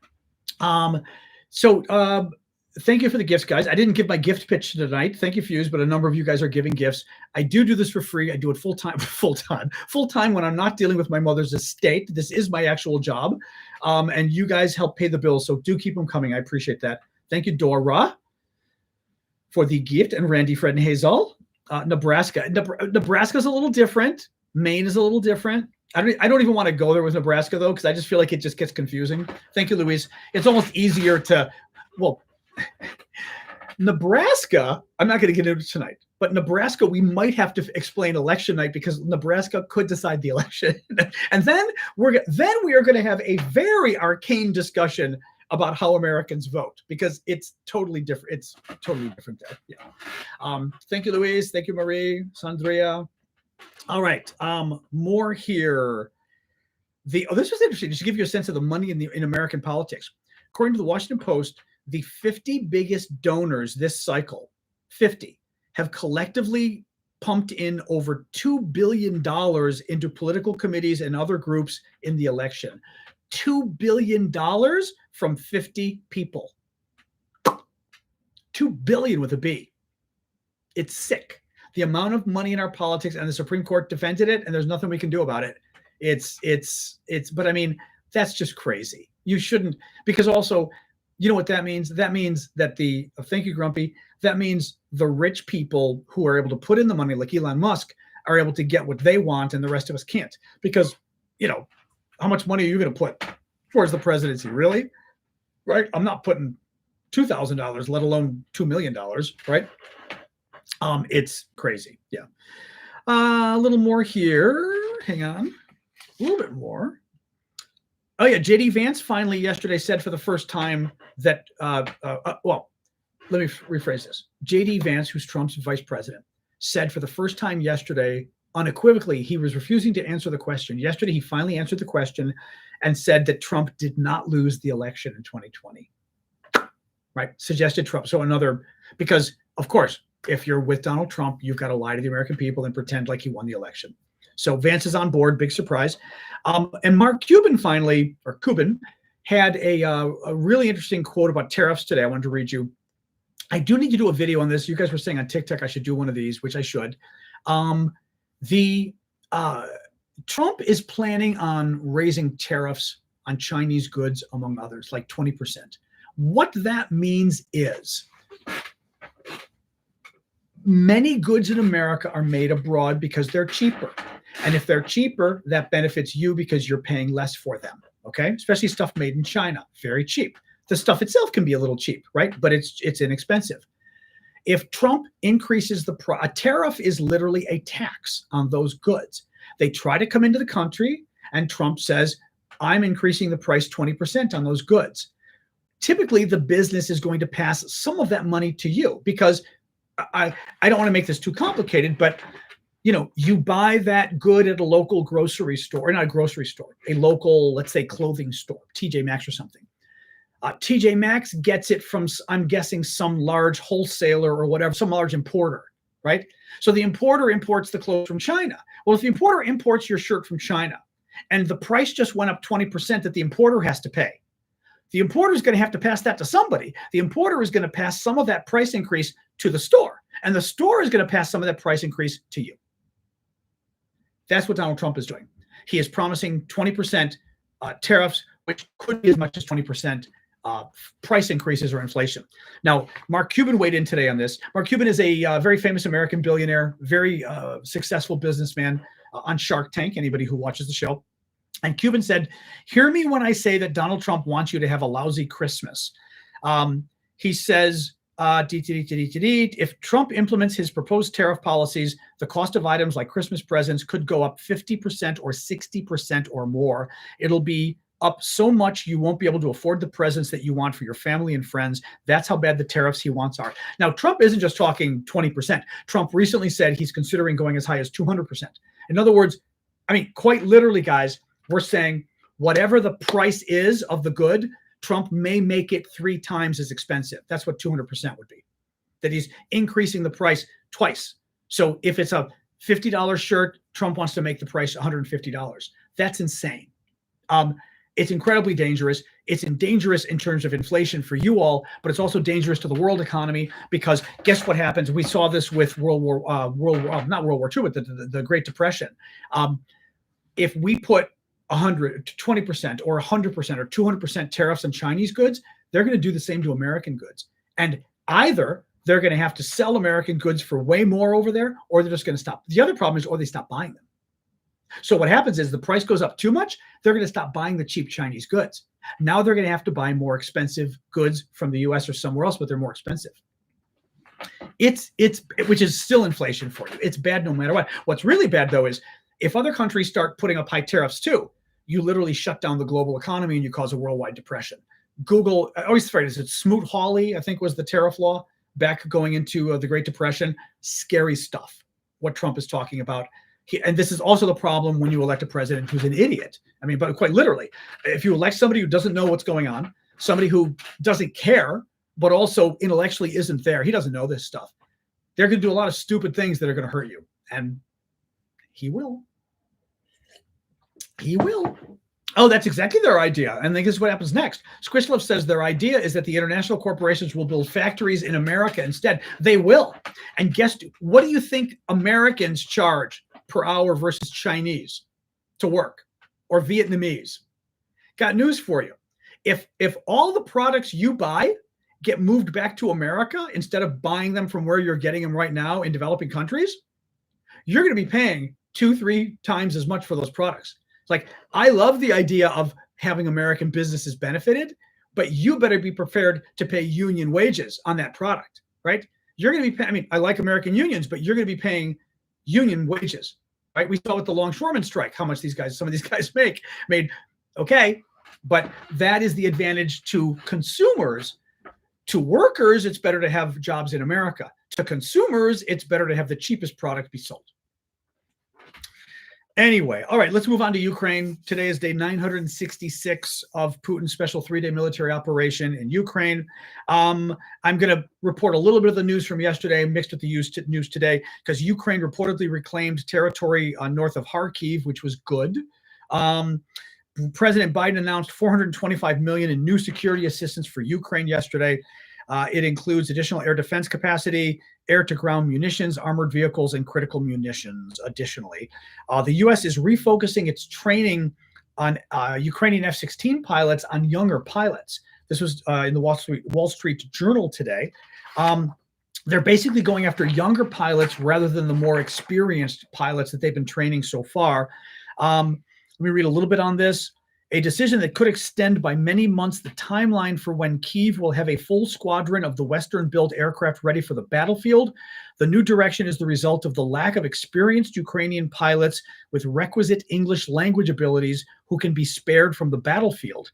Thank you for the gifts, guys. I didn't give my gift pitch tonight. Thank you, Fuse, but a number of you guys are giving gifts. I do this for free. I do it full time when I'm not dealing with my mother's estate. This is my actual job. And you guys help pay the bills, so do keep them coming. I appreciate that. Thank you, Dora, for the gift, and Randy, Fred, and Hazel. Nebraska. Nebraska's a little different. Maine is a little different. I don't even want to go there with Nebraska, though, because I just feel like it just gets confusing. Thank you, Louise. It's almost easier to, Nebraska, I'm not going to get into it tonight, but Nebraska, we might have to explain election night because Nebraska could decide the election. And then we are going to have a very arcane discussion about how Americans vote, because it's totally different. It's totally different there. Yeah. Thank you, Louise. Thank you, Marie, Sandria. All right. More here. This was interesting, just to give you a sense of the money in American politics. According to the Washington Post, the 50 biggest donors this cycle, 50, have collectively pumped in over $2 billion into political committees and other groups in the election. $2 billion from 50 people. 2 billion with a B. It's sick. The amount of money in our politics, and the Supreme Court defended it, and there's nothing we can do about it. But I mean, that's just crazy. You shouldn't, because also, you know what that means? That means that thank you, Grumpy. That means the rich people who are able to put in the money, like Elon Musk, are able to get what they want, and the rest of us can't. Because, how much money are you going to put towards the presidency? Really? Right? I'm not putting $2,000, let alone $2 million, right? It's crazy. Yeah. A little more here. Hang on. A little bit more. Oh, yeah. J.D. Vance finally yesterday said for the first time that, let me rephrase this. J.D. Vance, who's Trump's vice president, said for the first time yesterday, unequivocally, he was refusing to answer the question. Yesterday, he finally answered the question and said that Trump did not lose the election in 2020. right? Suggested Trump. So because of course, if you're with Donald Trump, you've got to lie to the American people and pretend like he won the election. So Vance is on board, big surprise. And Mark Cuban had a really interesting quote about tariffs today. I wanted to read you. I do need to do a video on this. You guys were saying on TikTok I should do one of these, which I should. Trump is planning on raising tariffs on Chinese goods, among others, like 20%. What that means is many goods in America are made abroad because they're cheaper. And if they're cheaper, that benefits you because you're paying less for them, okay? Especially stuff made in China, very cheap. The stuff itself can be a little cheap, right? But it's inexpensive. If Trump increases the price, a tariff is literally a tax on those goods. They try to come into the country, and Trump says, I'm increasing the price 20% on those goods. Typically, the business is going to pass some of that money to you because I don't want to make this too complicated, but you buy that good at a local grocery store, or not a grocery store, a local, let's say, clothing store, TJ Maxx or something. TJ Maxx gets it from, I'm guessing, some large wholesaler or whatever, some large importer, right? So the importer imports the clothes from China. Well, if the importer imports your shirt from China and the price just went up 20% that the importer has to pay, the importer is going to have to pass that to somebody. The importer is going to pass some of that price increase to the store, and the store is going to pass some of that price increase to you. That's what Donald Trump is doing. He is promising 20% tariffs, which could be as much as 20% price increases or inflation. Now, Mark Cuban weighed in today on this. Mark Cuban is a very famous American billionaire, very successful businessman on Shark Tank, anybody who watches the show. And Cuban said, hear me when I say that Donald Trump wants you to have a lousy Christmas. He says, if Trump implements his proposed tariff policies, the cost of items like Christmas presents could go up 50% or 60% or more. It'll be up so much you won't be able to afford the presents that you want for your family and friends. That's how bad the tariffs he wants are. Now, Trump isn't just talking 20%. Trump recently said he's considering going as high as 200%. In other words, I mean, quite literally, guys, we're saying whatever the price is of the good, Trump may make it 3 times as expensive. That's what 200% would be, that he's increasing the price twice. So if it's a $50 shirt, Trump wants to make the price $150. That's insane. It's incredibly dangerous. It's dangerous in terms of inflation for you all, but it's also dangerous to the world economy because guess what happens? We saw this with not World War II, but the Great Depression. If we put 100 to 20% or 100% or 200% tariffs on Chinese goods, they're going to do the same to American goods. And either they're going to have to sell American goods for way more over there, or they're just going to stop. The other problem is, or they stop buying them. So what happens is the price goes up too much, they're going to stop buying the cheap Chinese goods. Now they're going to have to buy more expensive goods from the US or somewhere else, but they're more expensive. Which is still inflation for you. It's bad no matter what. What's really bad, though, is if other countries start putting up high tariffs too, you literally shut down the global economy and you cause a worldwide depression. Google, I always afraid, is it Smoot-Hawley, I think was the tariff law back going into the Great Depression. Scary stuff, what Trump is talking about. And this is also the problem when you elect a president who's an idiot. I mean, but quite literally, if you elect somebody who doesn't know what's going on, somebody who doesn't care, but also intellectually isn't there, he doesn't know this stuff, they're going to do a lot of stupid things that are going to hurt you. And he will. He will. Oh, that's exactly their idea. And this is what happens next. Squishlove says their idea is that the international corporations will build factories in America instead. They will. And guess what do you think Americans charge per hour versus Chinese to work, or Vietnamese? Got news for you. If all the products you buy get moved back to America instead of buying them from where you're getting them right now in developing countries, you're going to be paying 2-3 times as much for those products. Like, I love the idea of having American businesses benefited, but you better be prepared to pay union wages on that product, right? You're going to be paying, I mean, I like American unions, but you're going to be paying union wages, right? We saw with the longshoremen strike how much some of these guys made. Okay, but that is the advantage to consumers. To workers, it's better to have jobs in America. To consumers, it's better to have the cheapest product be sold. Anyway, all right, let's move on to Ukraine. Today is day 966 of Putin's special 3-day military operation in Ukraine. I'm going to report a little bit of the news from yesterday mixed with the news today, because Ukraine reportedly reclaimed territory north of Kharkiv, which was good. President Biden announced $425 million in new security assistance for Ukraine yesterday. It includes additional air defense capacity, air-to-ground munitions, armored vehicles, and critical munitions. Additionally, the U.S. is refocusing its training on Ukrainian F-16 pilots on younger pilots. This was in the Wall Street Journal today. They're basically going after younger pilots rather than the more experienced pilots that they've been training so far. Let me read a little bit on this. A decision that could extend by many months the timeline for when Kyiv will have a full squadron of the Western-built aircraft ready for the battlefield. The new direction is the result of the lack of experienced Ukrainian pilots with requisite English language abilities who can be spared from the battlefield.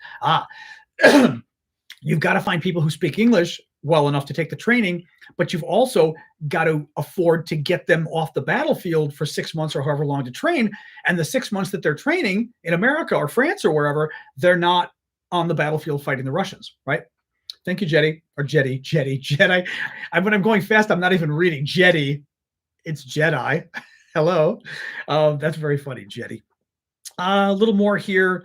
You've got to find people who speak English well enough to take the training, but you've also got to afford to get them off the battlefield for 6 months or however long to train. And the 6 months that they're training in America or France or wherever, they're not on the battlefield fighting the Russians, right? Thank you, Jetty. Jedi. When I'm going fast, I'm not even reading Jetty. It's Jedi. Hello. That's very funny, Jetty. A little more here.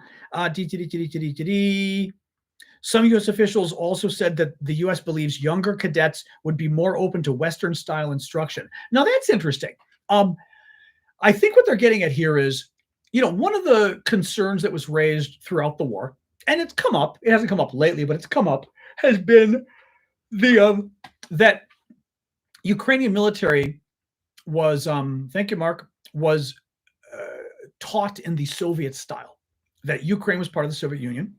Some U.S. officials also said that the U.S. believes younger cadets would be more open to Western-style instruction. Now, that's interesting. I think what they're getting at here is, one of the concerns that was raised throughout the war, and it's come up, it hasn't come up lately, but it's come up, has been the that Ukrainian military was, thank you, Mark, was taught in the Soviet style, that Ukraine was part of the Soviet Union,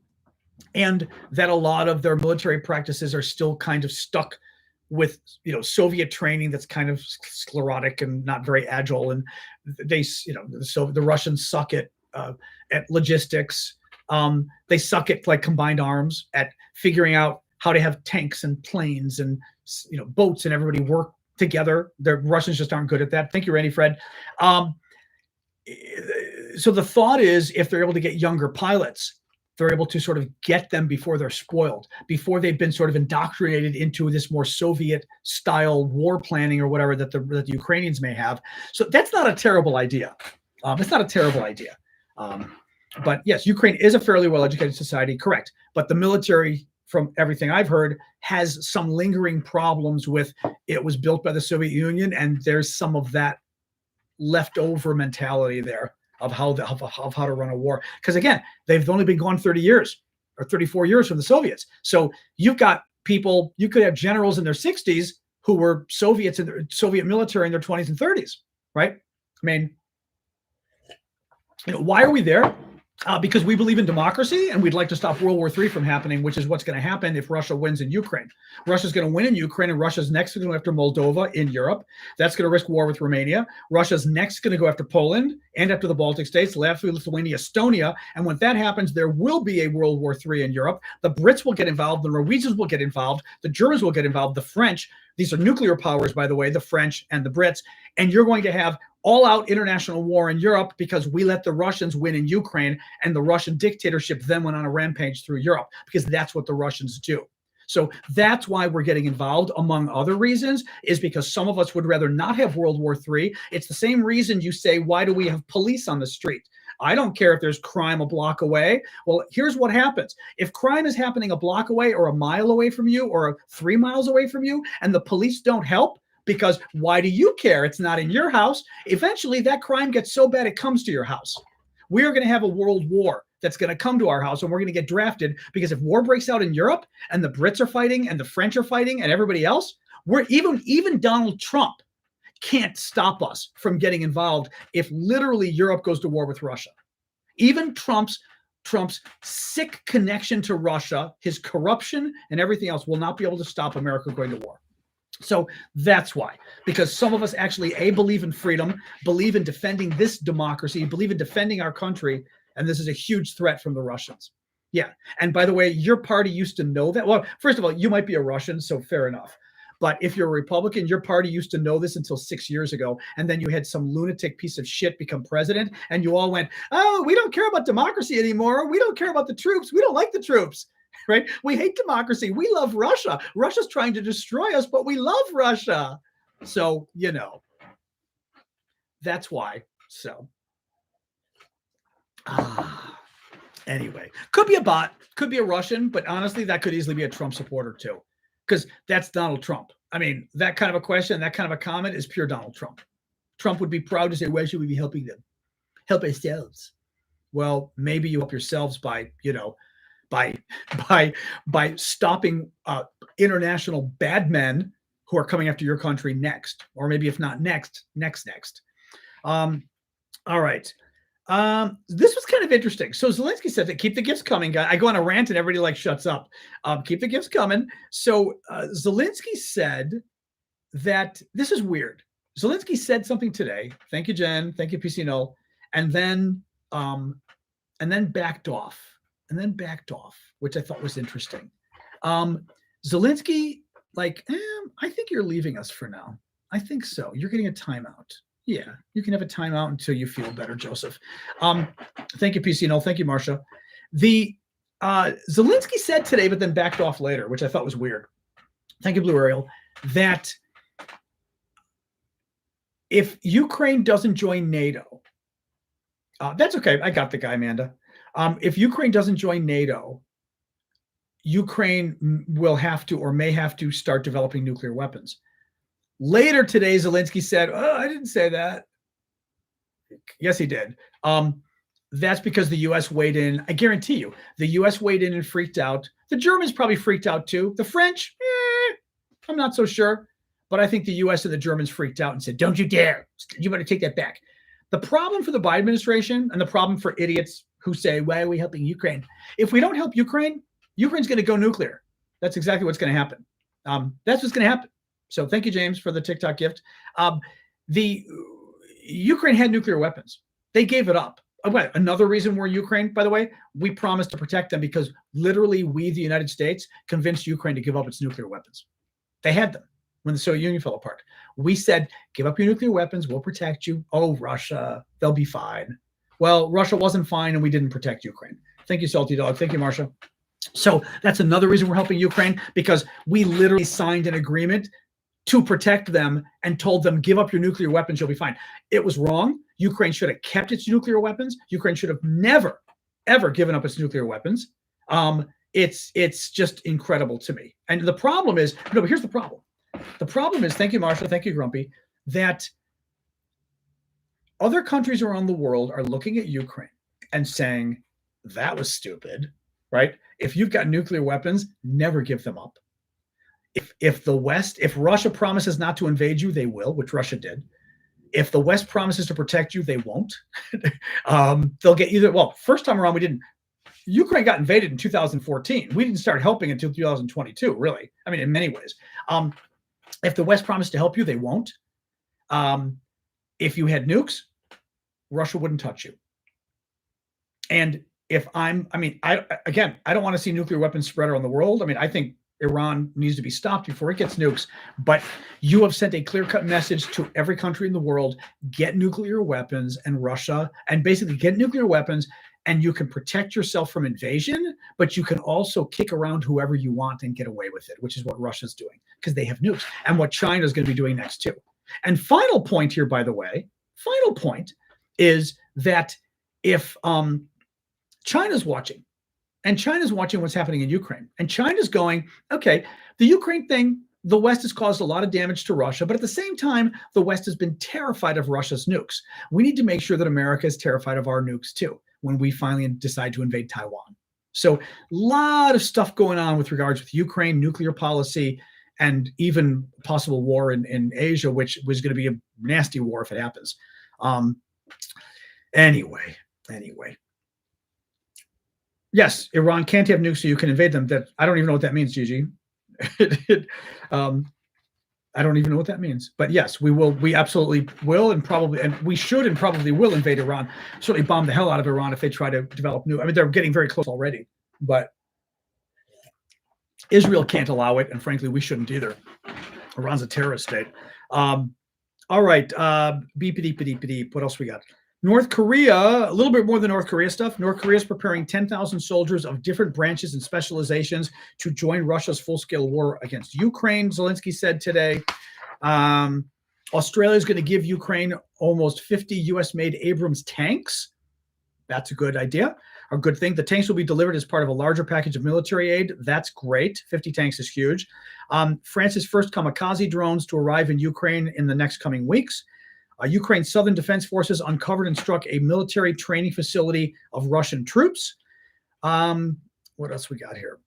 and that a lot of their military practices are still kind of stuck with, Soviet training that's kind of sclerotic and not very agile. And they, so the Russians suck at logistics. They suck at like combined arms, at figuring out how to have tanks and planes and, boats and everybody work together. The Russians just aren't good at that. Thank you, Randy Fred. So the thought is, if they're able to get younger pilots, they're able to sort of get them before they're spoiled, before they've been sort of indoctrinated into this more Soviet-style war planning or whatever that the Ukrainians may have. So that's not a terrible idea. It's not a terrible idea. But yes, Ukraine is a fairly well-educated society, correct. But the military, from everything I've heard, has some lingering problems with it was built by the Soviet Union, and there's some of that leftover mentality there of how to run a war. Because again, they've only been gone 30 years or 34 years from the Soviets. So you've got people, you could have generals in their 60s who were Soviets in the Soviet military in their 20s and 30s, right? I mean, why are we there? Because we believe in democracy and we'd like to stop World War III from happening, which is what's going to happen if Russia wins in Ukraine. Russia's going to win in Ukraine, and Russia's next going to go after Moldova in Europe. That's going to risk war with Romania. Russia's next going to go after Poland and after the Baltic states, Latvia, Lithuania, Estonia. And when that happens, there will be a World War III in Europe. The Brits will get involved. The Norwegians will get involved. The Germans will get involved. The French, these are nuclear powers, by the way, the French and the Brits. And you're going to have all-out international war in Europe because we let the Russians win in Ukraine, and the Russian dictatorship then went on a rampage through Europe, because that's what the Russians do. So that's why we're getting involved, among other reasons, is because some of us would rather not have World War III. It's the same reason you say, why do we have police on the street? I don't care if there's crime a block away. Well, here's what happens. If crime is happening a block away or a mile away from you or 3 miles away from you, and the police don't help, because why do you care? It's not in your house. Eventually, that crime gets so bad it comes to your house. We're going to have a world war that's going to come to our house, and we're going to get drafted, because if war breaks out in Europe and the Brits are fighting and the French are fighting and everybody else, we're even Donald Trump can't stop us from getting involved if literally Europe goes to war with Russia. Even Trump's sick connection to Russia, his corruption and everything else will not be able to stop America going to war. So that's why, because some of us actually, believe in freedom, believe in defending this democracy, believe in defending our country, and this is a huge threat from the Russians. Yeah, and by the way, your party used to know that. Well, first of all, you might be a Russian, so fair enough. But if you're a Republican, your party used to know this until 6 years ago. And then you had some lunatic piece of shit become president. And you all went, oh, we don't care about democracy anymore. We don't care about the troops. We don't like the troops. Right? We hate democracy. We love Russia. Russia's trying to destroy us, but we love Russia. So, that's why. So, anyway, could be a bot, could be a Russian, but honestly, that could easily be a Trump supporter too, because that's Donald Trump. I mean, that kind of a question, that kind of a comment is pure Donald Trump. Trump would be proud to say, why should we be helping them? Help ourselves. Well, maybe you help yourselves by, by stopping international bad men who are coming after your country next, or maybe if not next. All right. This was kind of interesting. So Zelensky said that keep the gifts coming, guys. I go on a rant and everybody shuts up. Keep the gifts coming. So Zelensky said that this is weird. Zelensky said something today. Thank you, Jen. Thank you, PC Null. And then backed off. Which I thought was interesting. Zelensky, I think you're leaving us for now. I think so. You're getting a timeout. Yeah, you can have a timeout until you feel better, Joseph. Thank you, PC Null. Thank you, Marcia. The Zelensky said today, but then backed off later, which I thought was weird. Thank you, Blue Ariel. That if Ukraine doesn't join NATO, that's okay. I got the guy, Amanda. If Ukraine doesn't join NATO, Ukraine will have to or may have to start developing nuclear weapons. Later today, Zelensky said, oh, I didn't say that. Yes, he did. That's because the U.S. weighed in. I guarantee you, the U.S. weighed in and freaked out. The Germans probably freaked out too. The French, I'm not so sure. But I think the U.S. and the Germans freaked out and said, don't you dare. You better take that back. The problem for the Biden administration and the problem for idiots who say, why are we helping Ukraine? If we don't help Ukraine, Ukraine's going to go nuclear. That's exactly what's going to happen. That's what's going to happen. So thank you, James, for the TikTok gift. The Ukraine had nuclear weapons. They gave it up. Another reason we're Ukraine, by the way, we promised to protect them because literally we, the United States, convinced Ukraine to give up its nuclear weapons. They had them when the Soviet Union fell apart. We said, give up your nuclear weapons. We'll protect you. Oh, Russia, they'll be fine. Well, Russia wasn't fine and we didn't protect Ukraine. Thank you, Salty Dog. Thank you, Marcia. So that's another reason we're helping Ukraine, because we literally signed an agreement to protect them and told them, give up your nuclear weapons, you'll be fine. It was wrong. Ukraine should have kept its nuclear weapons. Ukraine should have never, ever given up its nuclear weapons. It's just incredible to me. And the problem is, no, but here's the problem. The problem is, thank you, Marshall, thank you, Grumpy, that other countries around the world are looking at Ukraine and saying, that was stupid, right? If you've got nuclear weapons, never give them up. If Russia promises not to invade you, they will, which Russia did. If the West promises to protect you, they won't. They'll get either. Well, first time around, we didn't. Ukraine got invaded in 2014. We didn't start helping until 2022, really. I mean, in many ways. If the West promised to help you, they won't. If you had nukes, Russia wouldn't touch you. And I don't want to see nuclear weapons spread around the world. I mean, I think Iran needs to be stopped before it gets nukes. But you have sent a clear-cut message to every country in the world, get nuclear weapons, and Russia, and basically get nuclear weapons, and you can protect yourself from invasion, but you can also kick around whoever you want and get away with it, which is what Russia's doing, because they have nukes, and what China's going to be doing next too. And final point here, by the way, is that if China's watching, and China's watching what's happening in Ukraine. And China's going, okay, the Ukraine thing, the West has caused a lot of damage to Russia, but at the same time, the West has been terrified of Russia's nukes. We need to make sure that America is terrified of our nukes too, when we finally decide to invade Taiwan. So a lot of stuff going on with regards with Ukraine, nuclear policy, and even possible war in Asia, which was going to be a nasty war if it happens. Anyway. Yes, Iran can't have nukes, so you can invade them. That I don't even know what that means, Gigi. I don't even know what that means. But yes, we will. We absolutely will, and we should, and probably will invade Iran. Certainly bomb the hell out of Iran if they try to develop new. I mean, they're getting very close already, but Israel can't allow it, and frankly, we shouldn't either. Iran's a terrorist state. All right. Beep-a-deep-a-deep-a-deep. What else we got? North Korea, a little bit more than North Korea stuff. North Korea is preparing 10,000 soldiers of different branches and specializations to join Russia's full-scale war against Ukraine, Zelensky said today. Australia is going to give Ukraine almost 50 U.S.-made Abrams tanks. That's a good idea, a good thing. The tanks will be delivered as part of a larger package of military aid. That's great. 50 tanks is huge. France's first kamikaze drones to arrive in Ukraine in the next coming weeks. Ukraine's Southern Defense Forces uncovered and struck a military training facility of Russian troops. What else we got here?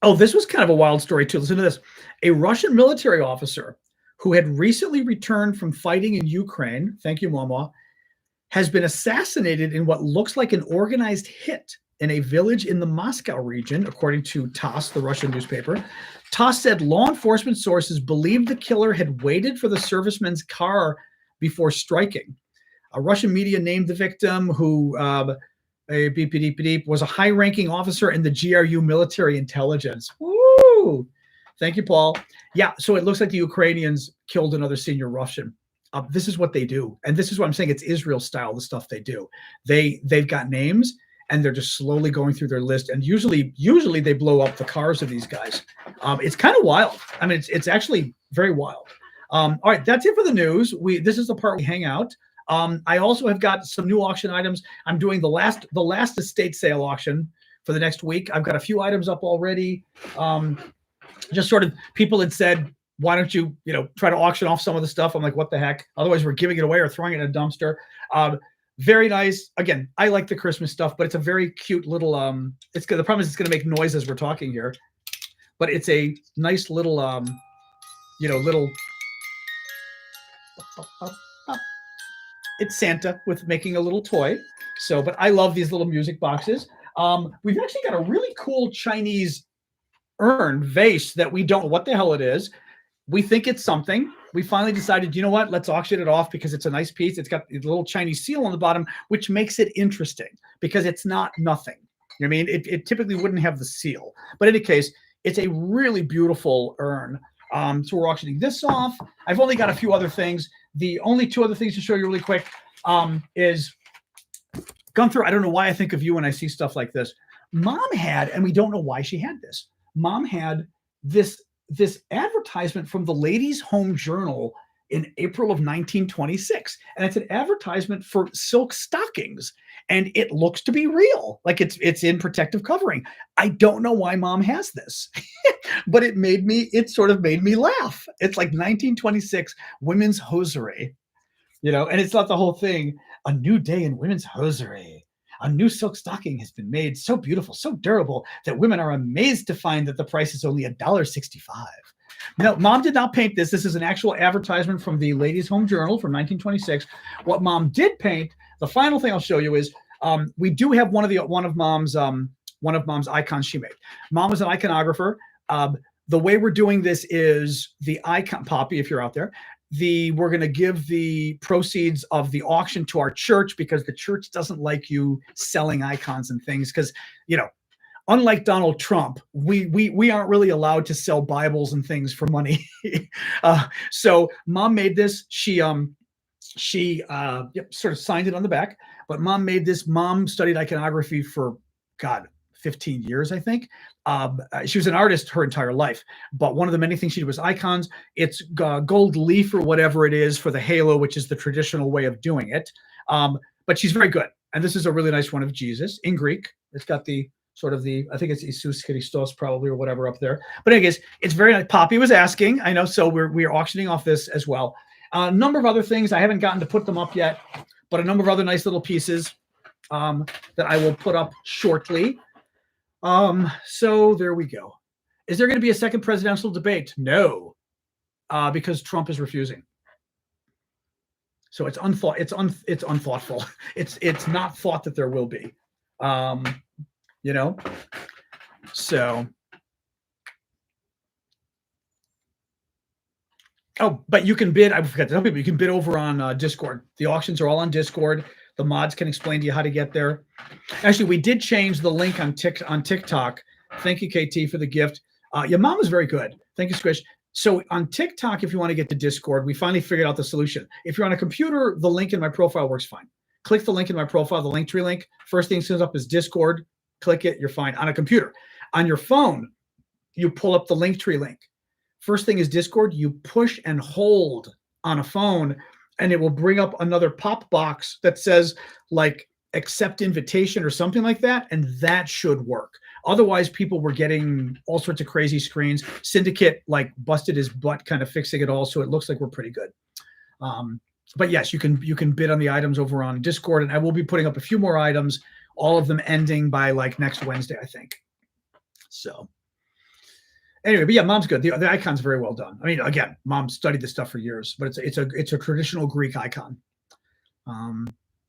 Oh, this was kind of a wild story too. Listen to this. A Russian military officer who had recently returned from fighting in Ukraine, thank you, Mama, has been assassinated in what looks like an organized hit in a village in the Moscow region, according to TASS, the Russian newspaper. TASS said law enforcement sources believed the killer had waited for the serviceman's car before striking. A Russian media named the victim, who was a high-ranking officer in the GRU military intelligence. Woo! Thank you, Paul. Yeah, so it looks like the Ukrainians killed another senior Russian. This is what they do, and this is what I'm saying. It's Israel style, the stuff they do. They've got names, and they're just slowly going through their list. And usually they blow up the cars of these guys. It's kind of wild. I mean, it's actually very wild. All right, that's it for the news. This is the part we hang out. I also have got some new auction items. I'm doing the last estate sale auction for the next week. I've got a few items up already. Just sort of people had said, why don't you, try to auction off some of the stuff? I'm like, what the heck? Otherwise, we're giving it away or throwing it in a dumpster. Very nice. Again, I like the Christmas stuff, but it's a very cute little. The problem is it's going to make noise as we're talking here, but it's a nice little, little. It's Santa with making a little toy. So, but I love these little music boxes. We've actually got a really cool Chinese urn vase that we don't know what the hell it is. We think it's something. We finally decided, you know what? Let's auction it off because it's a nice piece. It's got a little Chinese seal on the bottom, which makes it interesting because it's not nothing. You know what I mean? It typically wouldn't have the seal. But in any case, it's a really beautiful urn. So we're auctioning this off. I've only got a few other things. The only two other things to show you really quick is Gunther. I don't know why I think of you when I see stuff like this. Mom had, and we don't know why she had this. Mom had this advertisement from the Ladies' Home Journal in April of 1926. And it's an advertisement for silk stockings. And it looks to be real. Like it's in protective covering. I don't know why Mom has this, but it sort of made me laugh. It's like 1926 women's hosiery, and it's not the whole thing. A new day in women's hosiery. A new silk stocking has been made so beautiful, so durable that women are amazed to find that the price is only $1.65. No, Mom did not paint this. This is an actual advertisement from the Ladies' Home Journal from 1926. What Mom did paint, the final thing I'll show you is we do have one of Mom's icons she made. Mom was an iconographer. The way we're doing this is the icon, Poppy, if you're out there. We're going to give the proceeds of the auction to our church because the church doesn't like you selling icons and things because, unlike Donald Trump, we aren't really allowed to sell Bibles and things for money. So Mom made this. She sort of signed it on the back, but Mom made this. Mom studied iconography for 15 years, I think. She was an artist her entire life, but one of the many things she did was icons. It's gold leaf or whatever it is for the halo, which is the traditional way of doing it. But she's very good. And this is a really nice one of Jesus in Greek. It's got I think it's Isus Christos probably or whatever up there. But anyways, it's very nice. Poppy was asking, I know, so we're auctioning off this as well. A number of other things. I haven't gotten to put them up yet, but a number of other nice little pieces that I will put up shortly. So there we go. Is there going to be a second presidential debate? No, because Trump is refusing. So it's unthoughtful. It's not thought that there will be, so. Oh, but you can bid. I forgot to tell people you can bid over on Discord. The auctions are all on Discord. The mods can explain to you how to get there. Actually, we did change the link on TikTok. Thank you, KT, for the gift. Your mom is very good. Thank you, Squish. So on TikTok, if you want to get to Discord, we finally figured out the solution. If you're on a computer, the link in my profile works fine. Click the link in my profile, the Linktree link. First thing that comes up is Discord. Click it, you're fine. On a computer. On your phone, you pull up the Linktree link. First thing is Discord. You push and hold on a phone, and it will bring up another pop box that says like accept invitation or something like that, and that should work. Otherwise, people were getting all sorts of crazy screens. Syndicate like busted his butt kind of fixing it all, so it looks like we're pretty good. But yes, you can bid on the items over on Discord, and I will be putting up a few more items, all of them ending by like next Wednesday, I think. So anyway, but yeah, Mom's good. The icon's very well done. I mean, again, Mom studied this stuff for years, but it's a traditional Greek icon.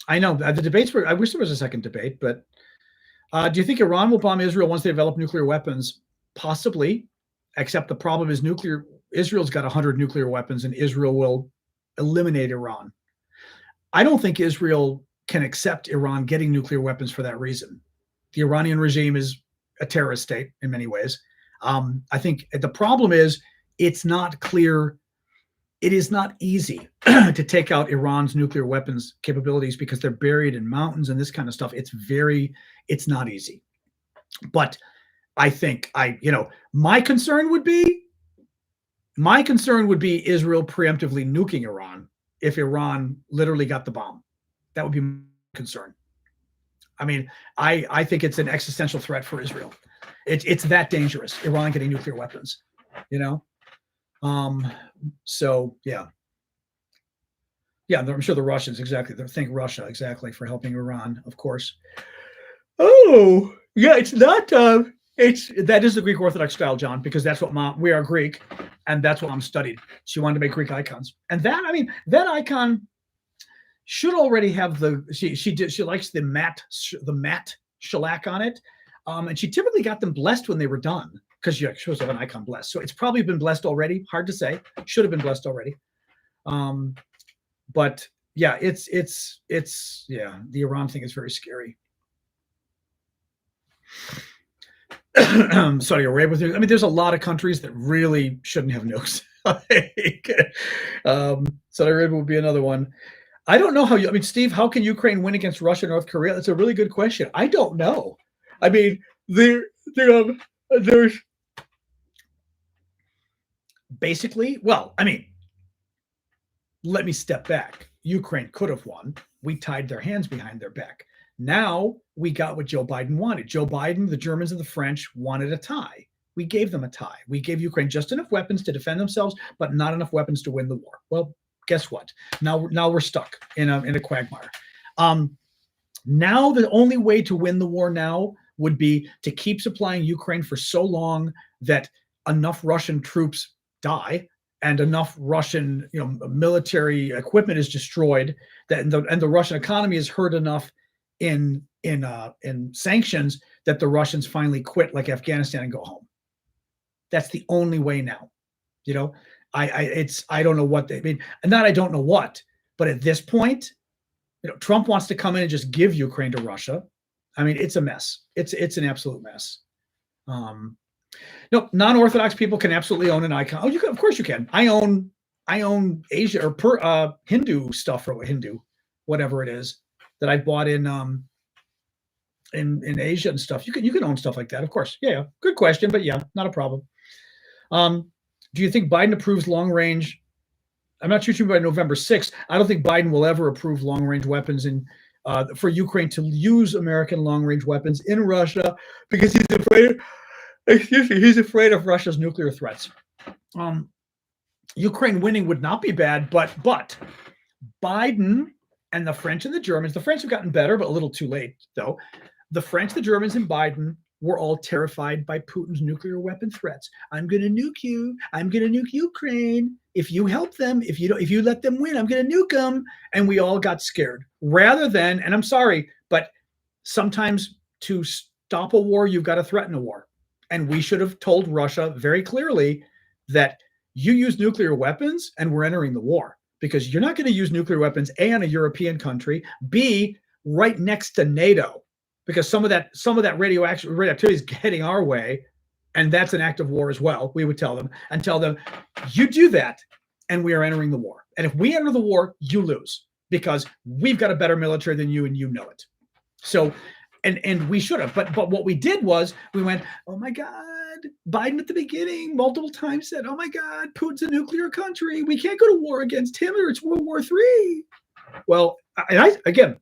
I know the debates were. I wish there was a second debate, but do you think Iran will bomb Israel once they develop nuclear weapons? Possibly, except the problem is Israel's got 100 nuclear weapons, and Israel will eliminate Iran. I don't think Israel can accept Iran getting nuclear weapons for that reason. The Iranian regime is a terrorist state in many ways. I think the problem is it's not clear. It is not easy to take out Iran's nuclear weapons capabilities because they're buried in mountains and this kind of stuff. It's not easy. But I think my concern would be Israel preemptively nuking Iran if Iran literally got the bomb. That would be my concern. I mean, I think it's an existential threat for Israel. It's that dangerous, Iran getting nuclear weapons, So yeah, I'm sure the Russians exactly. They thank Russia exactly for helping Iran, of course. Oh yeah, it's not. That is the Greek Orthodox style, John, because that's what we are Greek, and that's what Mom studied. She wanted to make Greek icons, and that icon should already have she likes the matte shellac on it, and she typically got them blessed when they were done because she shows up an icon blessed. So it's probably been blessed already. Hard to say. Should have been blessed already. But yeah, it's the Iran thing is very scary. Saudi Arabia. I mean, there's a lot of countries that really shouldn't have nukes. Saudi Arabia would be another one. I don't know Steve, how can Ukraine win against Russia and North Korea? That's a really good question. I don't know. I mean, there's basically, let me step back. Ukraine could have won. We tied their hands behind their back. Now we got what Joe Biden wanted. Joe Biden, the Germans, and the French wanted a tie. We gave them a tie. We gave Ukraine just enough weapons to defend themselves, but not enough weapons to win the war. Well, guess what? Now we're stuck in a quagmire. Now the only way to win the war now would be to keep supplying Ukraine for so long that enough Russian troops die and enough Russian military equipment is destroyed and the Russian economy is hurt enough in sanctions that the Russians finally quit like Afghanistan and go home. That's the only way now. I don't know what they mean. Not I don't know what, but at this point, Trump wants to come in and just give Ukraine to Russia. I mean, it's a mess. It's an absolute mess. No, non-Orthodox people can absolutely own an icon. Oh, you can, of course you can. I own Asia or Hindu stuff or Hindu, whatever it is that I bought in Asia and stuff. You can own stuff like that, of course. Yeah, good question, but yeah, not a problem. Do you think Biden approves long range? I'm not sure by November 6th. I don't think Biden will ever approve long range weapons for Ukraine to use American long range weapons in Russia because he's afraid. He's afraid of Russia's nuclear threats. Ukraine winning would not be bad, but Biden and the French and the Germans. The French have gotten better, but a little too late though. The French, the Germans, and Biden were all terrified by Putin's nuclear weapon threats. I'm going to nuke you. I'm going to nuke Ukraine. If you help them, if you let them win, I'm going to nuke them. And we all got scared. Rather than, and I'm sorry, but sometimes to stop a war, you've got to threaten a war. And we should have told Russia very clearly that you use nuclear weapons and we're entering the war because you're not going to use nuclear weapons, A, on a European country, B, right next to NATO. Because some of that radioactivity is heading our way, And that's an act of war as well. We would tell them, you do that, and we are entering the war. And if we enter the war, you lose, because we've got a better military than you, and you know it. So, and we should have. But what we did was we went, oh my God, Biden at the beginning multiple times said, oh my God, Putin's a nuclear country. We can't go to war against him, or it's World War III. Well, again,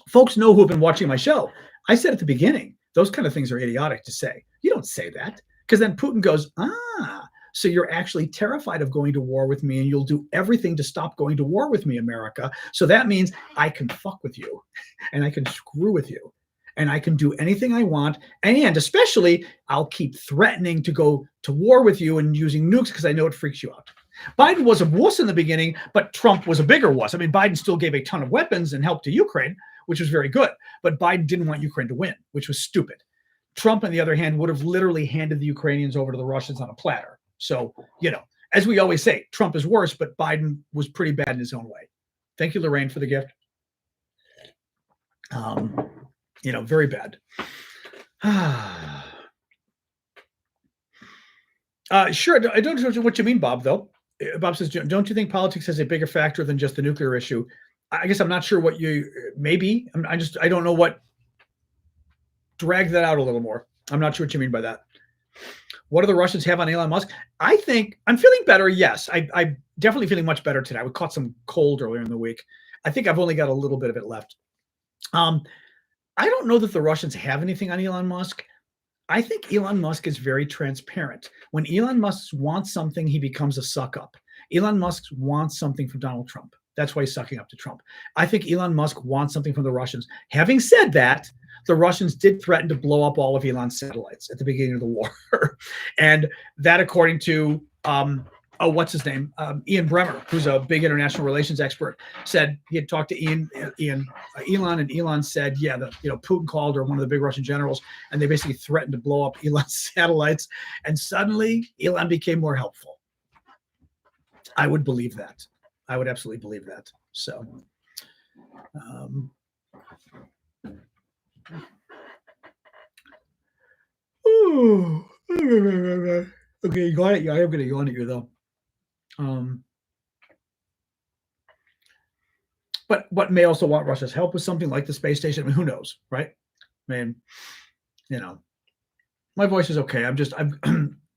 folks know who have been watching my show. I said at the beginning, those kind of things are idiotic to say. You don't say that, because then Putin goes, so you're actually terrified of going to war with me, and you'll do everything to stop going to war with me, America. So that means I can fuck with you, and I can screw with you, and I can do anything I want. And especially, I'll keep threatening to go to war with you and using nukes, because I know it freaks you out. Biden was a wuss in the beginning, but Trump was a bigger wuss. I mean, Biden still gave a ton of weapons and help to Ukraine, which was very good. But Biden didn't want Ukraine to win, which was stupid. Trump, on the other hand, would have literally handed the Ukrainians over to the Russians on a platter. So, as we always say, Trump is worse, but Biden was pretty bad in his own way. Thank you, Lorraine, for the gift. Very bad. Sure. I don't know what you mean, Bob, though. Bob says, don't you think politics has a bigger factor than just the nuclear issue? I guess I'm not sure what maybe. I don't know what. Drag that out a little more. I'm not sure what you mean by that. What do the Russians have on Elon Musk? I think I'm feeling better. Yes, I'm definitely feeling much better today. I caught some cold earlier in the week. I think I've only got a little bit of it left. I don't know that the Russians have anything on Elon Musk. I think Elon Musk is very transparent. When Elon Musk wants something, he becomes a suck up. Elon Musk wants something from Donald Trump. That's why he's sucking up to Trump. I think Elon Musk wants something from the Russians. Having said that, the Russians did threaten to blow up all of Elon's satellites at the beginning of the war. And that, according to, what's his name? Ian Bremmer, who's a big international relations expert, said he had talked to Elon, and Elon said, yeah, Putin called, or one of the big Russian generals, and they basically threatened to blow up Elon's satellites. And suddenly Elon became more helpful. I would believe that. I would absolutely believe that. So, okay, you got it. I am going to yawn at you, though. But what may also want Russia's help with something like the space station. I mean, who knows, right? I mean, my voice is okay. I'm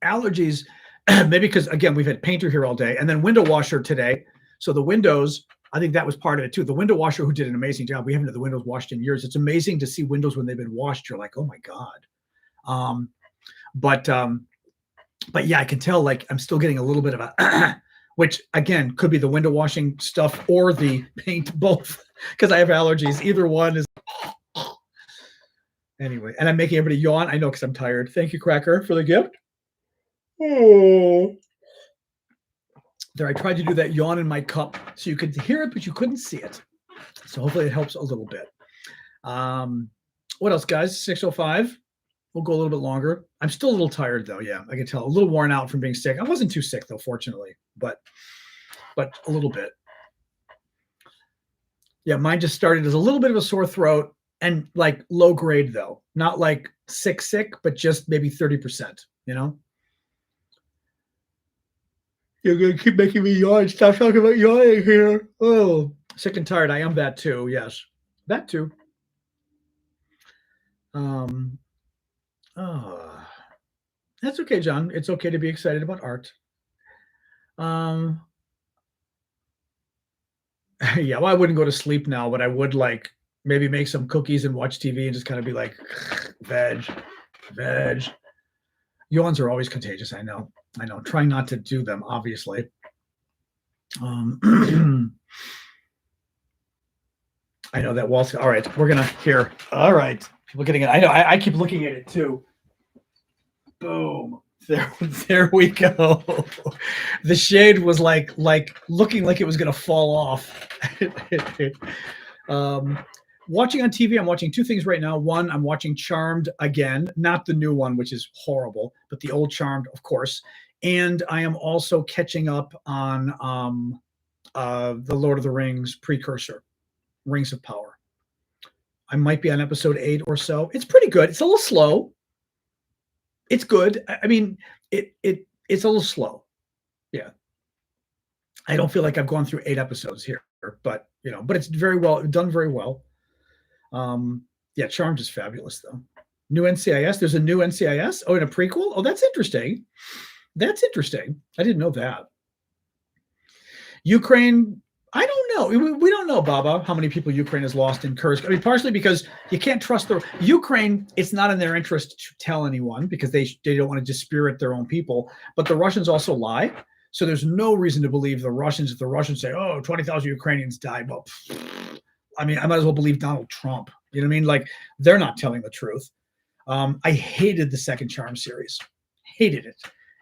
allergies, maybe because, again, we've had painter here all day, and then window washer today. So the windows, I think that was part of it too. The window washer, who did an amazing job. We haven't had the windows washed in years. It's amazing to see windows when they've been washed. You're like, oh my God. But yeah, I can tell, like, I'm still getting a little bit of a, which again, could be the window washing stuff or the paint, both, because I have allergies. Either one is, anyway, and I'm making everybody yawn. I know, because I'm tired. Thank you, Cracker, for the gift. Oh. There, I tried to do that yawn in my cup so you could hear it, but you couldn't see it. So hopefully it helps a little bit. What else, guys? 6:05. We'll go a little bit longer. I'm still a little tired, though. Yeah, I can tell. A little worn out from being sick. I wasn't too sick, though, fortunately, but a little bit. Yeah, mine just started as a little bit of a sore throat, and like low grade, though. Not like sick, but just maybe 30%, You're going to keep making me yawn. Stop talking about yawning here. Oh, sick and tired. I am that too. Yes, that too. That's okay, John. It's okay to be excited about art. Yeah, well, I wouldn't go to sleep now, but I would like maybe make some cookies and watch TV and just kind of be like, veg. Yawns are always contagious. I know. Trying not to do them, obviously. I know that Wall Street. All right, we're gonna here. All right, people getting it. I know. I keep looking at it too. Boom. There we go. The shade was like looking like it was gonna fall off. Watching on TV, I'm watching two things right now. One, I'm watching Charmed again, not the new one, which is horrible, but the old Charmed, of course. And I am also catching up on the Lord of the Rings precursor, Rings of Power. I might be on episode 8 or so. It's pretty good. It's a little slow, It's good. I mean, it's a little slow. Yeah. I don't feel like I've gone through 8 episodes here, but but it's very well done, very well. Yeah, Charmed is fabulous though. New NCIS. There's a new NCIS. Oh, and a prequel. Oh, that's interesting. That's interesting. I didn't know that. Ukraine. I don't know. We don't know, Baba, how many people Ukraine has lost in Kursk. I mean, partially because you can't trust the Ukraine. It's not in their interest to tell anyone because they don't want to dispirit their own people. But the Russians also lie. So there's no reason to believe the Russians. If the Russians say, "Oh, 20,000 Ukrainians died," well, I mean, I might as well believe Donald Trump. You know what I mean? Like, they're not telling the truth. I hated the second Charm series. Hated it.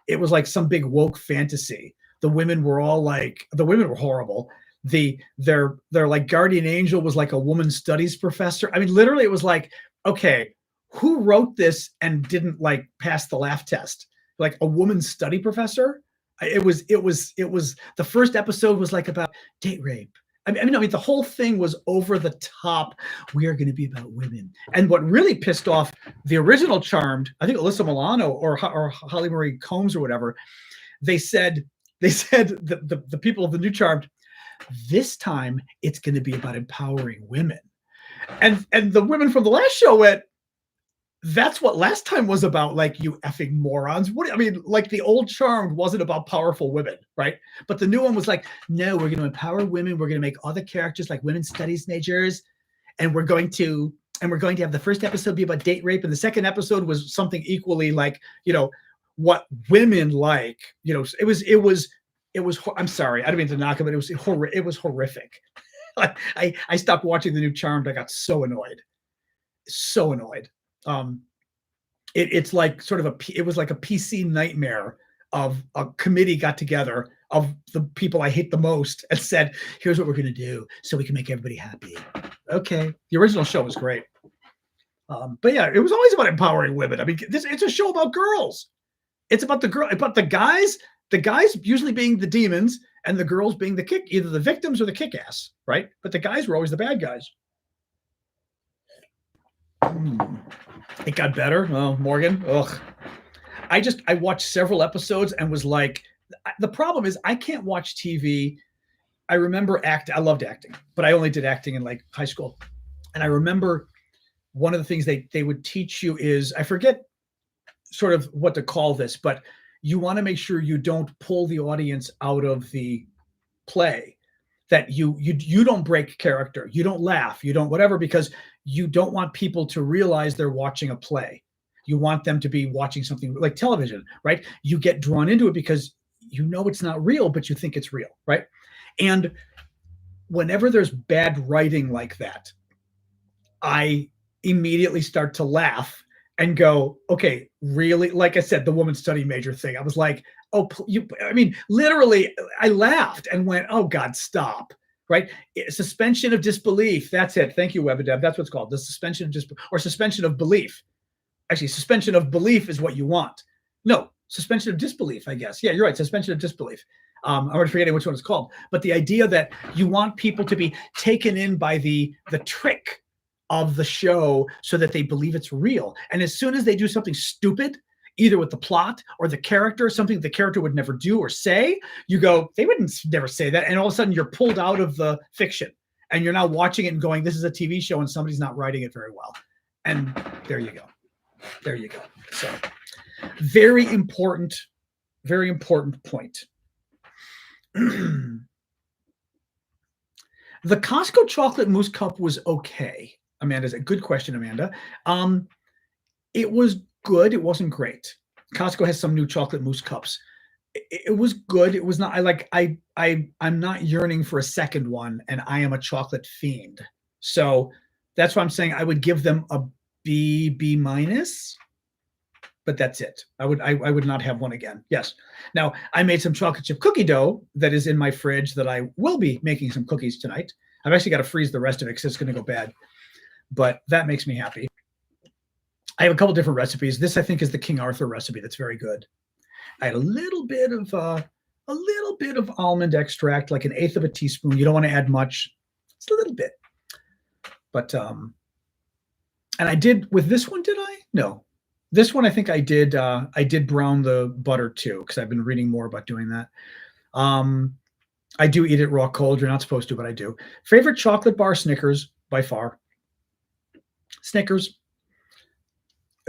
It was like some big woke fantasy. The women were horrible. Their like guardian angel was like a woman studies professor. I mean, literally, it was like, okay, who wrote this and didn't like pass the laugh test? Like a woman study professor. It was the first episode was like about date rape. I mean, the whole thing was over the top. We are going to be about women. And what really pissed off the original Charmed, I think Alyssa Milano or Holly Marie Combs or whatever, they said the people of the new Charmed, this time it's going to be about empowering women. And the women from the last show went, that's what last time was about, like, you effing morons. What I mean, like, the old Charmed wasn't about powerful women, right? But the new one was like, no, we're going to empower women. We're going to make all the characters like women studies majors, and we're going to have the first episode be about date rape, and the second episode was something equally like, what women like. It was. I'm sorry, I don't mean to knock it, but it was horrific. I stopped watching the new Charmed. I got so annoyed. It's like it was like a PC nightmare of a committee got together of the people I hate the most and said, here's what we're going to do so we can make everybody happy. Okay. The original show was great. But yeah, it was always about empowering women. I mean, it's a show about girls. It's about the guys usually being the demons and the girls being either the victims or the kick-ass, right? But the guys were always the bad guys. It got better. Oh, Morgan. Ugh. I watched several episodes and was like, the problem is I can't watch TV. I remember I loved acting, but I only did acting in like high school. And I remember one of the things they would teach you is, I forget sort of what to call this, but you want to make sure you don't pull the audience out of the play, that you don't break character, you don't laugh, you don't whatever, because you don't want people to realize they're watching a play. You want them to be watching something like television, right? You get drawn into it because it's not real, but you think it's real, right? And whenever there's bad writing like that, I immediately start to laugh and go, okay, really? Like I said, the woman study major thing. I was like, literally, I laughed and went, oh God, stop. Right? Suspension of disbelief. That's it. Thank you, Webadev. That's what's called. The suspension of suspension of belief. Actually, suspension of belief is what you want. No, suspension of disbelief, I guess. Yeah, you're right. Suspension of disbelief. I'm already forgetting which one it's called. But the idea that you want people to be taken in by the trick of the show so that they believe it's real. And as soon as they do something stupid, either with the plot or the character, something the character would never do or say, you go, they wouldn't never say that. And all of a sudden you're pulled out of the fiction and you're now watching it and going, this is a TV show and somebody's not writing it very well. And there you go. There you go. So very important point. The Costco chocolate mousse cup was okay. Amanda's a good question, Amanda. It was good. It wasn't great. Costco has some new chocolate mousse cups. It was good. It was not. I'm not yearning for a second one, and I am a chocolate fiend. So that's why I'm saying I would give them a B minus. But that's it. I would not have one again. Yes. Now I made some chocolate chip cookie dough that is in my fridge that I will be making some cookies tonight. I've actually got to freeze the rest of it because it's going to go bad. But that makes me happy. I have a couple different recipes. This, I think, is the King Arthur recipe. That's very good. I had a little bit of almond extract, like 1/8 of a teaspoon. You don't want to add much. It's a little bit. But and I did with this one. Did I? No. This one I think I did brown the butter too, because I've been reading more about doing that. I do eat it raw cold. You're not supposed to, but I do. Favorite chocolate bar, Snickers by far. Snickers.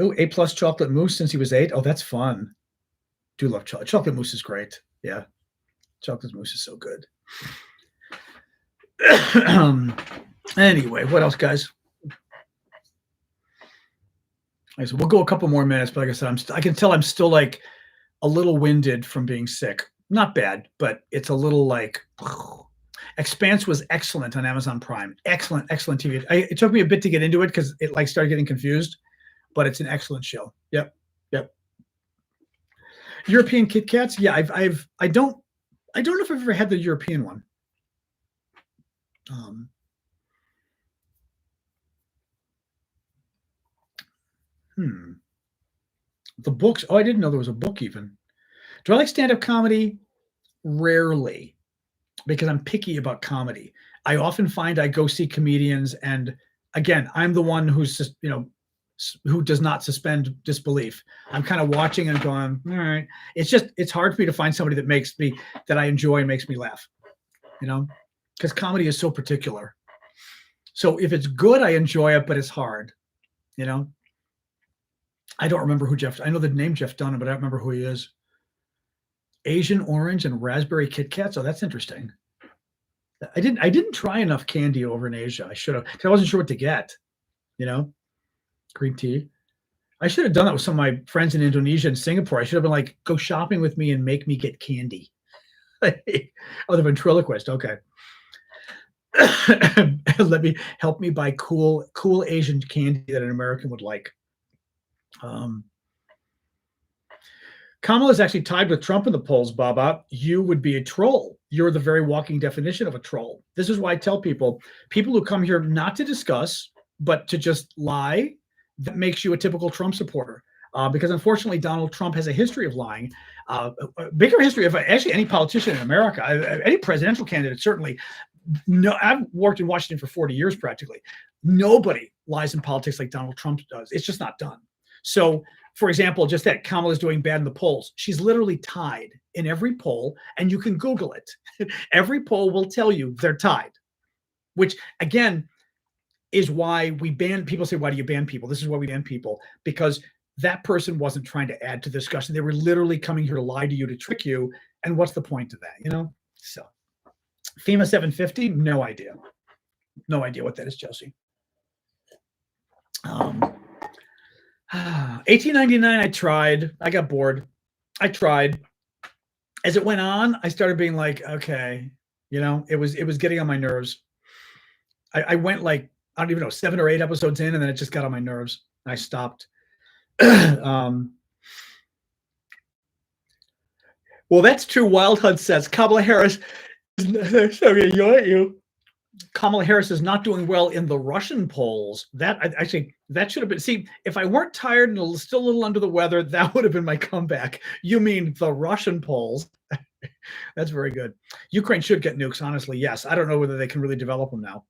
Oh, A+ chocolate mousse since he was 8. Oh, that's fun. Do love chocolate. Chocolate mousse is great. Yeah. Chocolate mousse is so good. Anyway, what else, guys? So we'll go a couple more minutes, but like I said, I can tell I'm still like a little winded from being sick. Not bad, but it's a little like Expanse was excellent on Amazon Prime. Excellent TV. It took me a bit to get into it because it like started getting confused, but it's an excellent show. Yep. European Kit Kats. Yeah, I don't know if I've ever had the European one. The books. Oh, I didn't know there was a book even. Do I like stand-up comedy? Rarely, because I'm picky about comedy. I often find I go see comedians, and again, I'm the one who's just, who does not suspend disbelief. I'm kind of watching and going, all right. It's hard for me to find somebody that I enjoy and makes me laugh, because comedy is so particular. So if it's good, I enjoy it, but it's hard, I don't remember I know the name Jeff Dunham, but I don't remember who he is. Asian orange and raspberry Kit Kats. Oh, that's interesting. I didn't try enough candy over in Asia. I should have, because I wasn't sure what to get. Green tea. I should have done that with some of my friends in Indonesia and Singapore. I should have been like, go shopping with me and make me get candy. Oh, the ventriloquist. Okay. Help me buy cool Asian candy that an American would like. Kamala is actually tied with Trump in the polls, Baba. You would be a troll. You're the very walking definition of a troll. This is why I tell people who come here not to discuss, but to just lie, that makes you a typical Trump supporter. Because unfortunately, Donald Trump has a history of lying, a bigger history of actually any politician in America, any presidential candidate, certainly. No, I've worked in Washington for 40 years practically. Nobody lies in politics like Donald Trump does. It's just not done. So, for example, just that Kamala's doing bad in the polls. She's literally tied in every poll, and you can Google it. Every poll will tell you they're tied, which, again, is why we ban people. Say, why do you ban people? This is why we ban people, because that person wasn't trying to add to the discussion. They were literally coming here to lie to you, to trick you. And what's the point of that, So FEMA 750, no idea. No idea what that is, Chelsea. 1899, I tried. I got bored. I tried. As it went on, I started being like, okay, it was getting on my nerves. I went like, I don't even know, 7 or 8 episodes in, and then it just got on my nerves. I stopped. Well, that's true. Wild Hunt says Kamala Harris. Kamala Harris is not doing well in the Russian polls. That should have been. See, if I weren't tired and still a little under the weather, that would have been my comeback. You mean the Russian polls? That's very good. Ukraine should get nukes, honestly. Yes. I don't know whether they can really develop them now.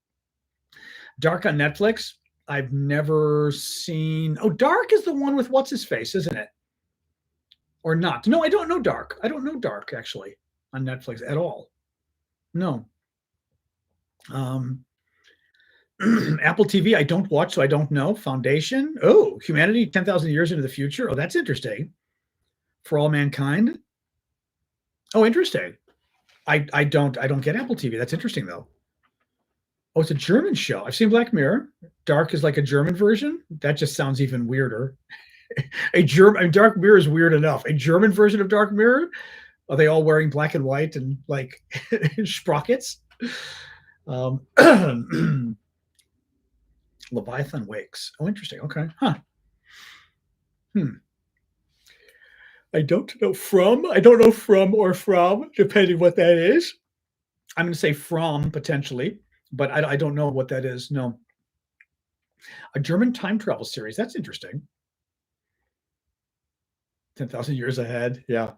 Dark on Netflix. I've never seen. Oh, Dark is the one with what's his face, isn't it? Or not? No, I don't know Dark. I don't know Dark actually on Netflix at all. No. Apple TV, I don't watch, so I don't know. Foundation. Oh, Humanity 10,000 years into the future. Oh, that's interesting. For All Mankind. Oh, interesting. I don't get Apple TV. That's interesting though. Oh, it's a German show. I've seen Black Mirror. Dark is like a German version. That just sounds even weirder. Dark Mirror is weird enough. A German version of Dark Mirror? Are they all wearing black and white and like sprockets? Leviathan Wakes. Oh, interesting. Okay. Huh. I don't know from or from, depending what that is. I'm going to say from potentially, but I don't know what that is. No. A German time travel series. That's interesting. 10,000 years ahead. Yeah.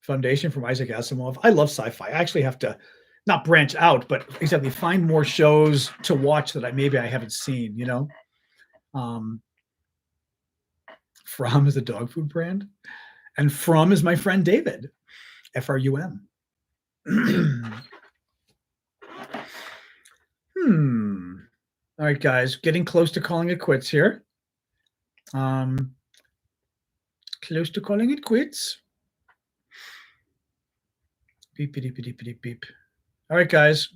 Foundation from Isaac Asimov. I love sci-fi. I actually have to not branch out, but exactly find more shows to watch that maybe I haven't seen, From is a dog food brand. And From is my friend David. F-R-U-M. All right, guys, getting close to calling it quits here. Close to calling it quits. Beep, beep, beep, beep, beep, beep. All right, guys.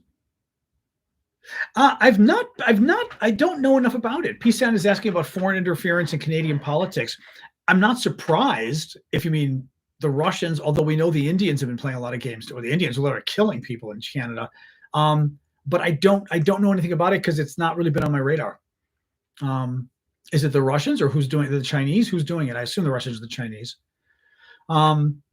I don't know enough about it. P-Sound is asking about foreign interference in Canadian politics. I'm not surprised if you mean the Russians, although we know the Indians have been playing a lot of games, or the Indians are killing people in Canada. But I don't know anything about it because it's not really been on my radar. Is it the Russians or who's doing it? The Chinese? Who's doing it? I assume the Russians are the Chinese.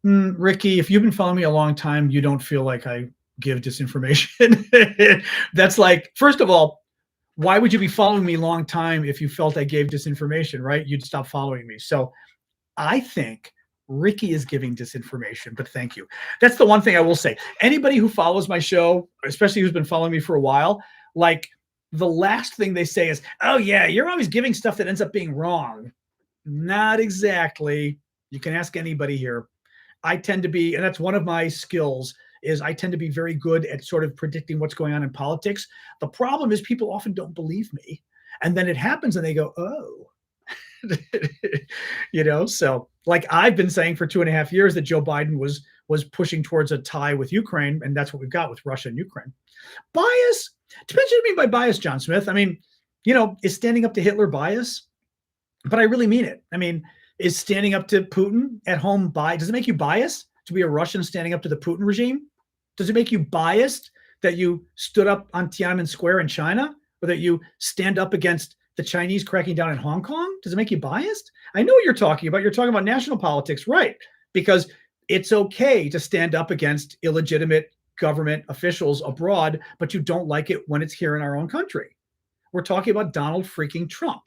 Ricky, if you've been following me a long time, you don't feel like I give disinformation. That's like, first of all, why would you be following me a long time if you felt I gave disinformation, right? You'd stop following me. So I think Ricky is giving disinformation, but thank you. That's the one thing I will say. Anybody who follows my show, especially who's been following me for a while, like the last thing they say is, oh yeah, you're always giving stuff that ends up being wrong. Not exactly. You can ask anybody here. I tend to be, and that's one of my skills, is I tend to be very good at sort of predicting what's going on in politics. The problem is people often don't believe me. And then it happens and they go, oh, so like I've been saying for 2.5 years that Joe Biden was pushing towards a tie with Ukraine. And that's what we've got with Russia and Ukraine. Bias, depends what you mean by bias, John Smith. I mean, is standing up to Hitler bias? But I really mean it. I mean, is standing up to Putin at home does it make you biased to be a Russian standing up to the Putin regime? Does it make you biased that you stood up on Tiananmen Square in China, or that you stand up against the Chinese cracking down in Hong Kong? Does it make you biased? I know what you're talking about. You're talking about national politics, right? Because it's okay to stand up against illegitimate government officials abroad, but you don't like it when it's here in our own country. We're talking about Donald freaking Trump.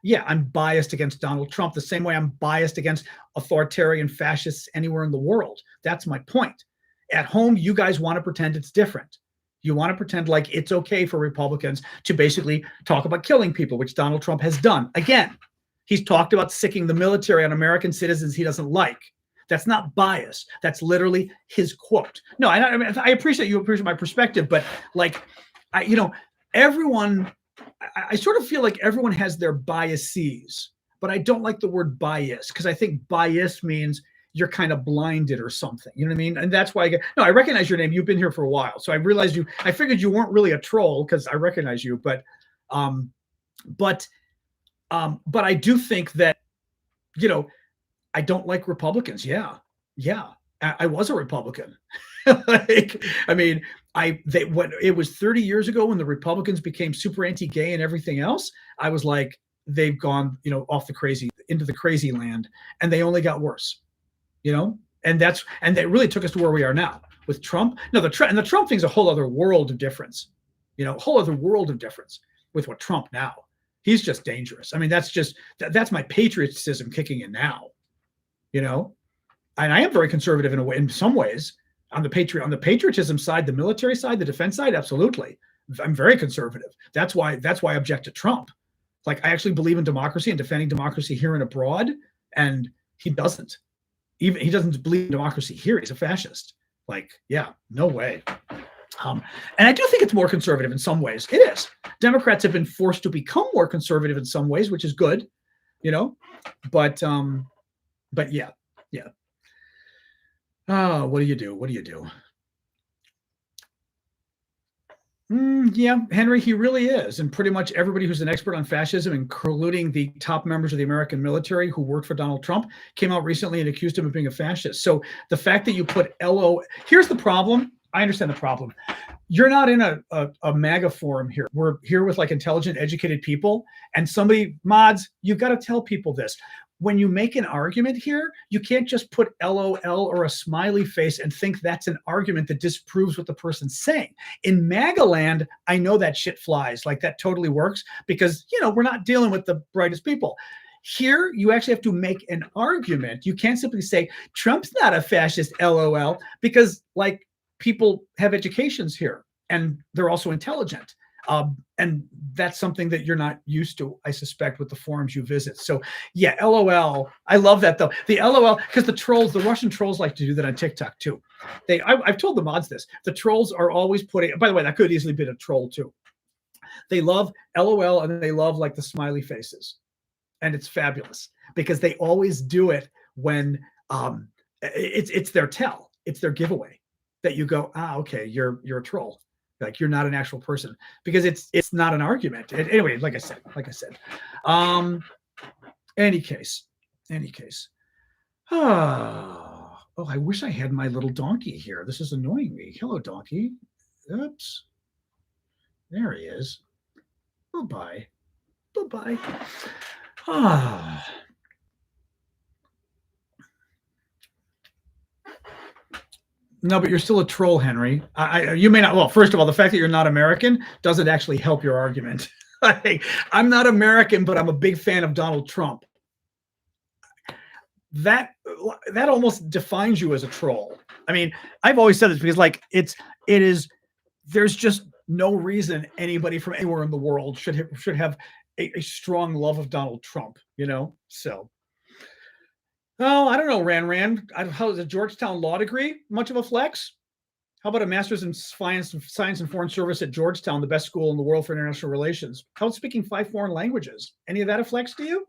Yeah, I'm biased against Donald Trump the same way I'm biased against authoritarian fascists anywhere in the world. That's my point. At home, you guys want to pretend it's different. You want to pretend like it's okay for Republicans to basically talk about killing people, which Donald Trump has done. Again, he's talked about sicking the military on American citizens he doesn't like. That's not bias. That's literally his quote. No, I appreciate you appreciate my perspective, but like, everyone, I sort of feel like everyone has their biases, but I don't like the word bias because I think bias means you're kind of blinded or something. You know what I mean? And that's why I recognize your name. You've been here for a while. So I realized I figured you weren't really a troll because I recognize you, but I do think that, I don't like Republicans. Yeah. I was a Republican. When it was 30 years ago when the Republicans became super anti-gay and everything else, I was like, they've gone, into the crazy land, and they only got worse, and they really took us to where we are now with Trump. No, the Trump thing's a whole other world of difference, whole other world of difference with what Trump now. He's just dangerous. I mean, that's my patriotism kicking in now, and I am very conservative in a way, in some ways. On the patriotism side, the military side, the defense side, absolutely. I'm very conservative. That's why I object to Trump. Like, I actually believe in democracy and defending democracy here and abroad, and he doesn't. He doesn't believe in democracy here. He's a fascist. Like, yeah, no way. And I do think it's more conservative in some ways. It is. Democrats have been forced to become more conservative in some ways, which is good, But yeah. Oh, what do you do? Yeah, Henry, he really is. And pretty much everybody who's an expert on fascism, including the top members of the American military who worked for Donald Trump, came out recently and accused him of being a fascist. So the fact that you put here's the problem. I understand the problem. You're not in a MAGA forum here. We're here with like intelligent, educated people. And mods, you've got to tell people this. When you make an argument here, you can't just put LOL or a smiley face and think that's an argument that disproves what the person's saying. In MAGA land, I know that shit flies. Like, that totally works because, we're not dealing with the brightest people. Here, you actually have to make an argument. You can't simply say, Trump's not a fascist, LOL, because, like, people have educations here and they're also intelligent. And that's something that you're not used to, I suspect, with the forums you visit. So yeah, LOL. I love that though. The LOL, because the Russian trolls like to do that on TikTok too. I've told the mods this. The trolls are always putting, by the way, that could easily be a troll too. They love LOL and they love like the smiley faces. And it's fabulous because they always do it when it's their tell. It's their giveaway that you go, okay, you're a troll. Like you're not an actual person because it's not an argument. Anyway, like I said, any case. Oh, I wish I had my little donkey here. This is annoying me. Hello, donkey. Oops. There he is. Bye-bye. Bye-bye. No, but you're still a troll, Henry. You may not. Well, first of all, the fact that you're not American doesn't actually help your argument. I'm not American, but I'm a big fan of Donald Trump. That almost defines you as a troll. I mean, I've always said this because, like, there's just no reason anybody from anywhere in the world should have a strong love of Donald Trump. So. Oh, I don't know, Ran. How does a Georgetown law degree much of a flex? How about a master's in science and foreign service at Georgetown, the best school in the world for international relations? How about speaking 5 foreign languages? Any of that a flex to you?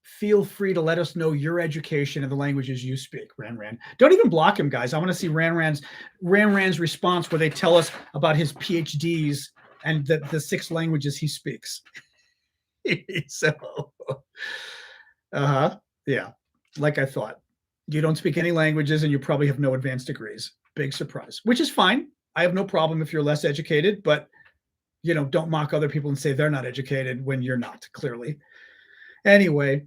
Feel free to let us know your education and the languages you speak, Ran. Don't even block him, guys. I want to see Ran's response where they tell us about his PhDs and the 6 languages he speaks. So. Yeah, like I thought. You don't speak any languages and you probably have no advanced degrees. Big surprise, which is fine. I have no problem if you're less educated, but don't mock other people and say they're not educated when you're not, clearly. Anyway,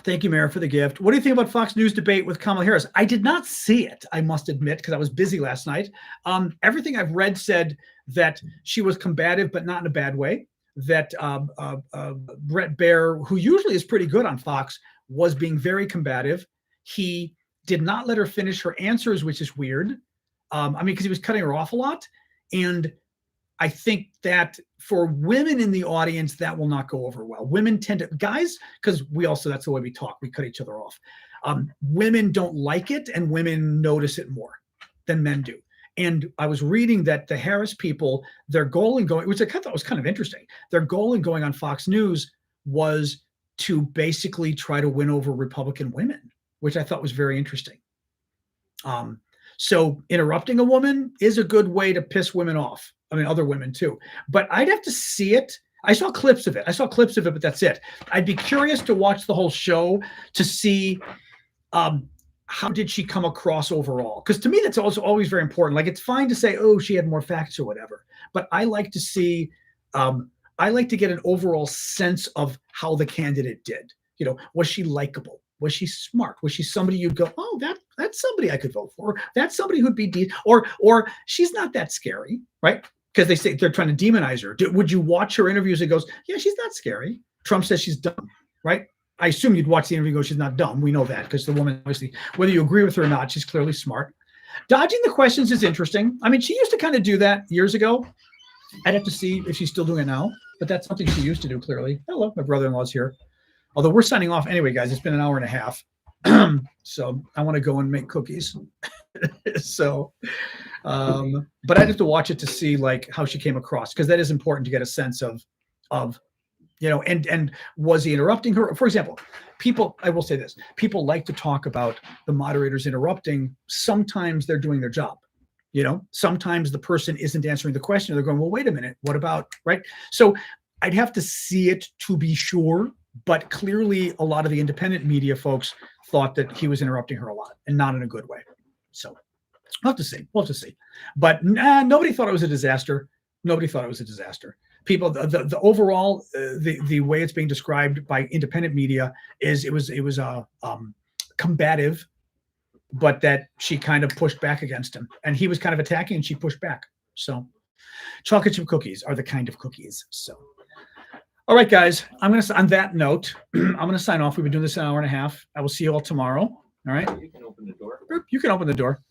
thank you, Mara, for the gift. What do you think about Fox News debate with Kamala Harris? I did not see it, I must admit, because I was busy last night. Everything I've read said that she was combative, but not in a bad way. That Brett Baer, who usually is pretty good on Fox, was being very combative. He did not let her finish her answers, which is weird. Because he was cutting her off a lot. And I think that for women in the audience, that will not go over well. Women tend to, guys, because that's the way we talk. We cut each other off. Women don't like it, and women notice it more than men do. And I was reading that the Harris people, their goal in going, which I thought was kind of interesting, their goal in going on Fox News was to basically try to win over Republican women, which I thought was very interesting. So interrupting a woman is a good way to piss women off. Other women too. But I'd have to see it. I saw clips of it, but that's it. I'd be curious to watch the whole show to see how did she come across overall? Because to me, that's also always very important. Like, it's fine to say, oh, she had more facts or whatever. But I like to see, I like to get an overall sense of how the candidate did. Was she likable? Was she smart? Was she somebody you'd go, oh, that's somebody I could vote for. That's somebody who'd be, or she's not that scary, right? Because they say they're trying to demonize her. Would you watch her interviews and goes, yeah, she's not scary. Trump says she's dumb, right? I assume you'd watch the interview and go, she's not dumb. We know that because the woman, obviously, whether you agree with her or not, she's clearly smart. Dodging the questions is interesting. She used to kind of do that years ago. I'd have to see if she's still doing it now, but that's something she used to do, clearly. Hello, my brother-in-law's here. Although we're signing off anyway, guys. It's been an hour and a half. So I want to go and make cookies. So, but I'd have to watch it to see like how she came across, because that is important to get a sense of and was he interrupting her? For example, I will say this, people like to talk about the moderators interrupting. Sometimes they're doing their job. Sometimes the person isn't answering the question. They're going, well, wait a minute, what about, right? So I'd have to see it to be sure, but clearly a lot of the independent media folks thought that he was interrupting her a lot and not in a good way. So we'll have to see. But nobody thought it was a disaster. People, the overall, the way it's being described by independent media is it was combative, but that she kind of pushed back against him, and he was kind of attacking, and she pushed back. So, chocolate chip cookies are the kind of cookies. So, all right, guys, on that note, I'm gonna sign off. We've been doing this an hour and a half. I will see you all tomorrow. All right. You can open the door.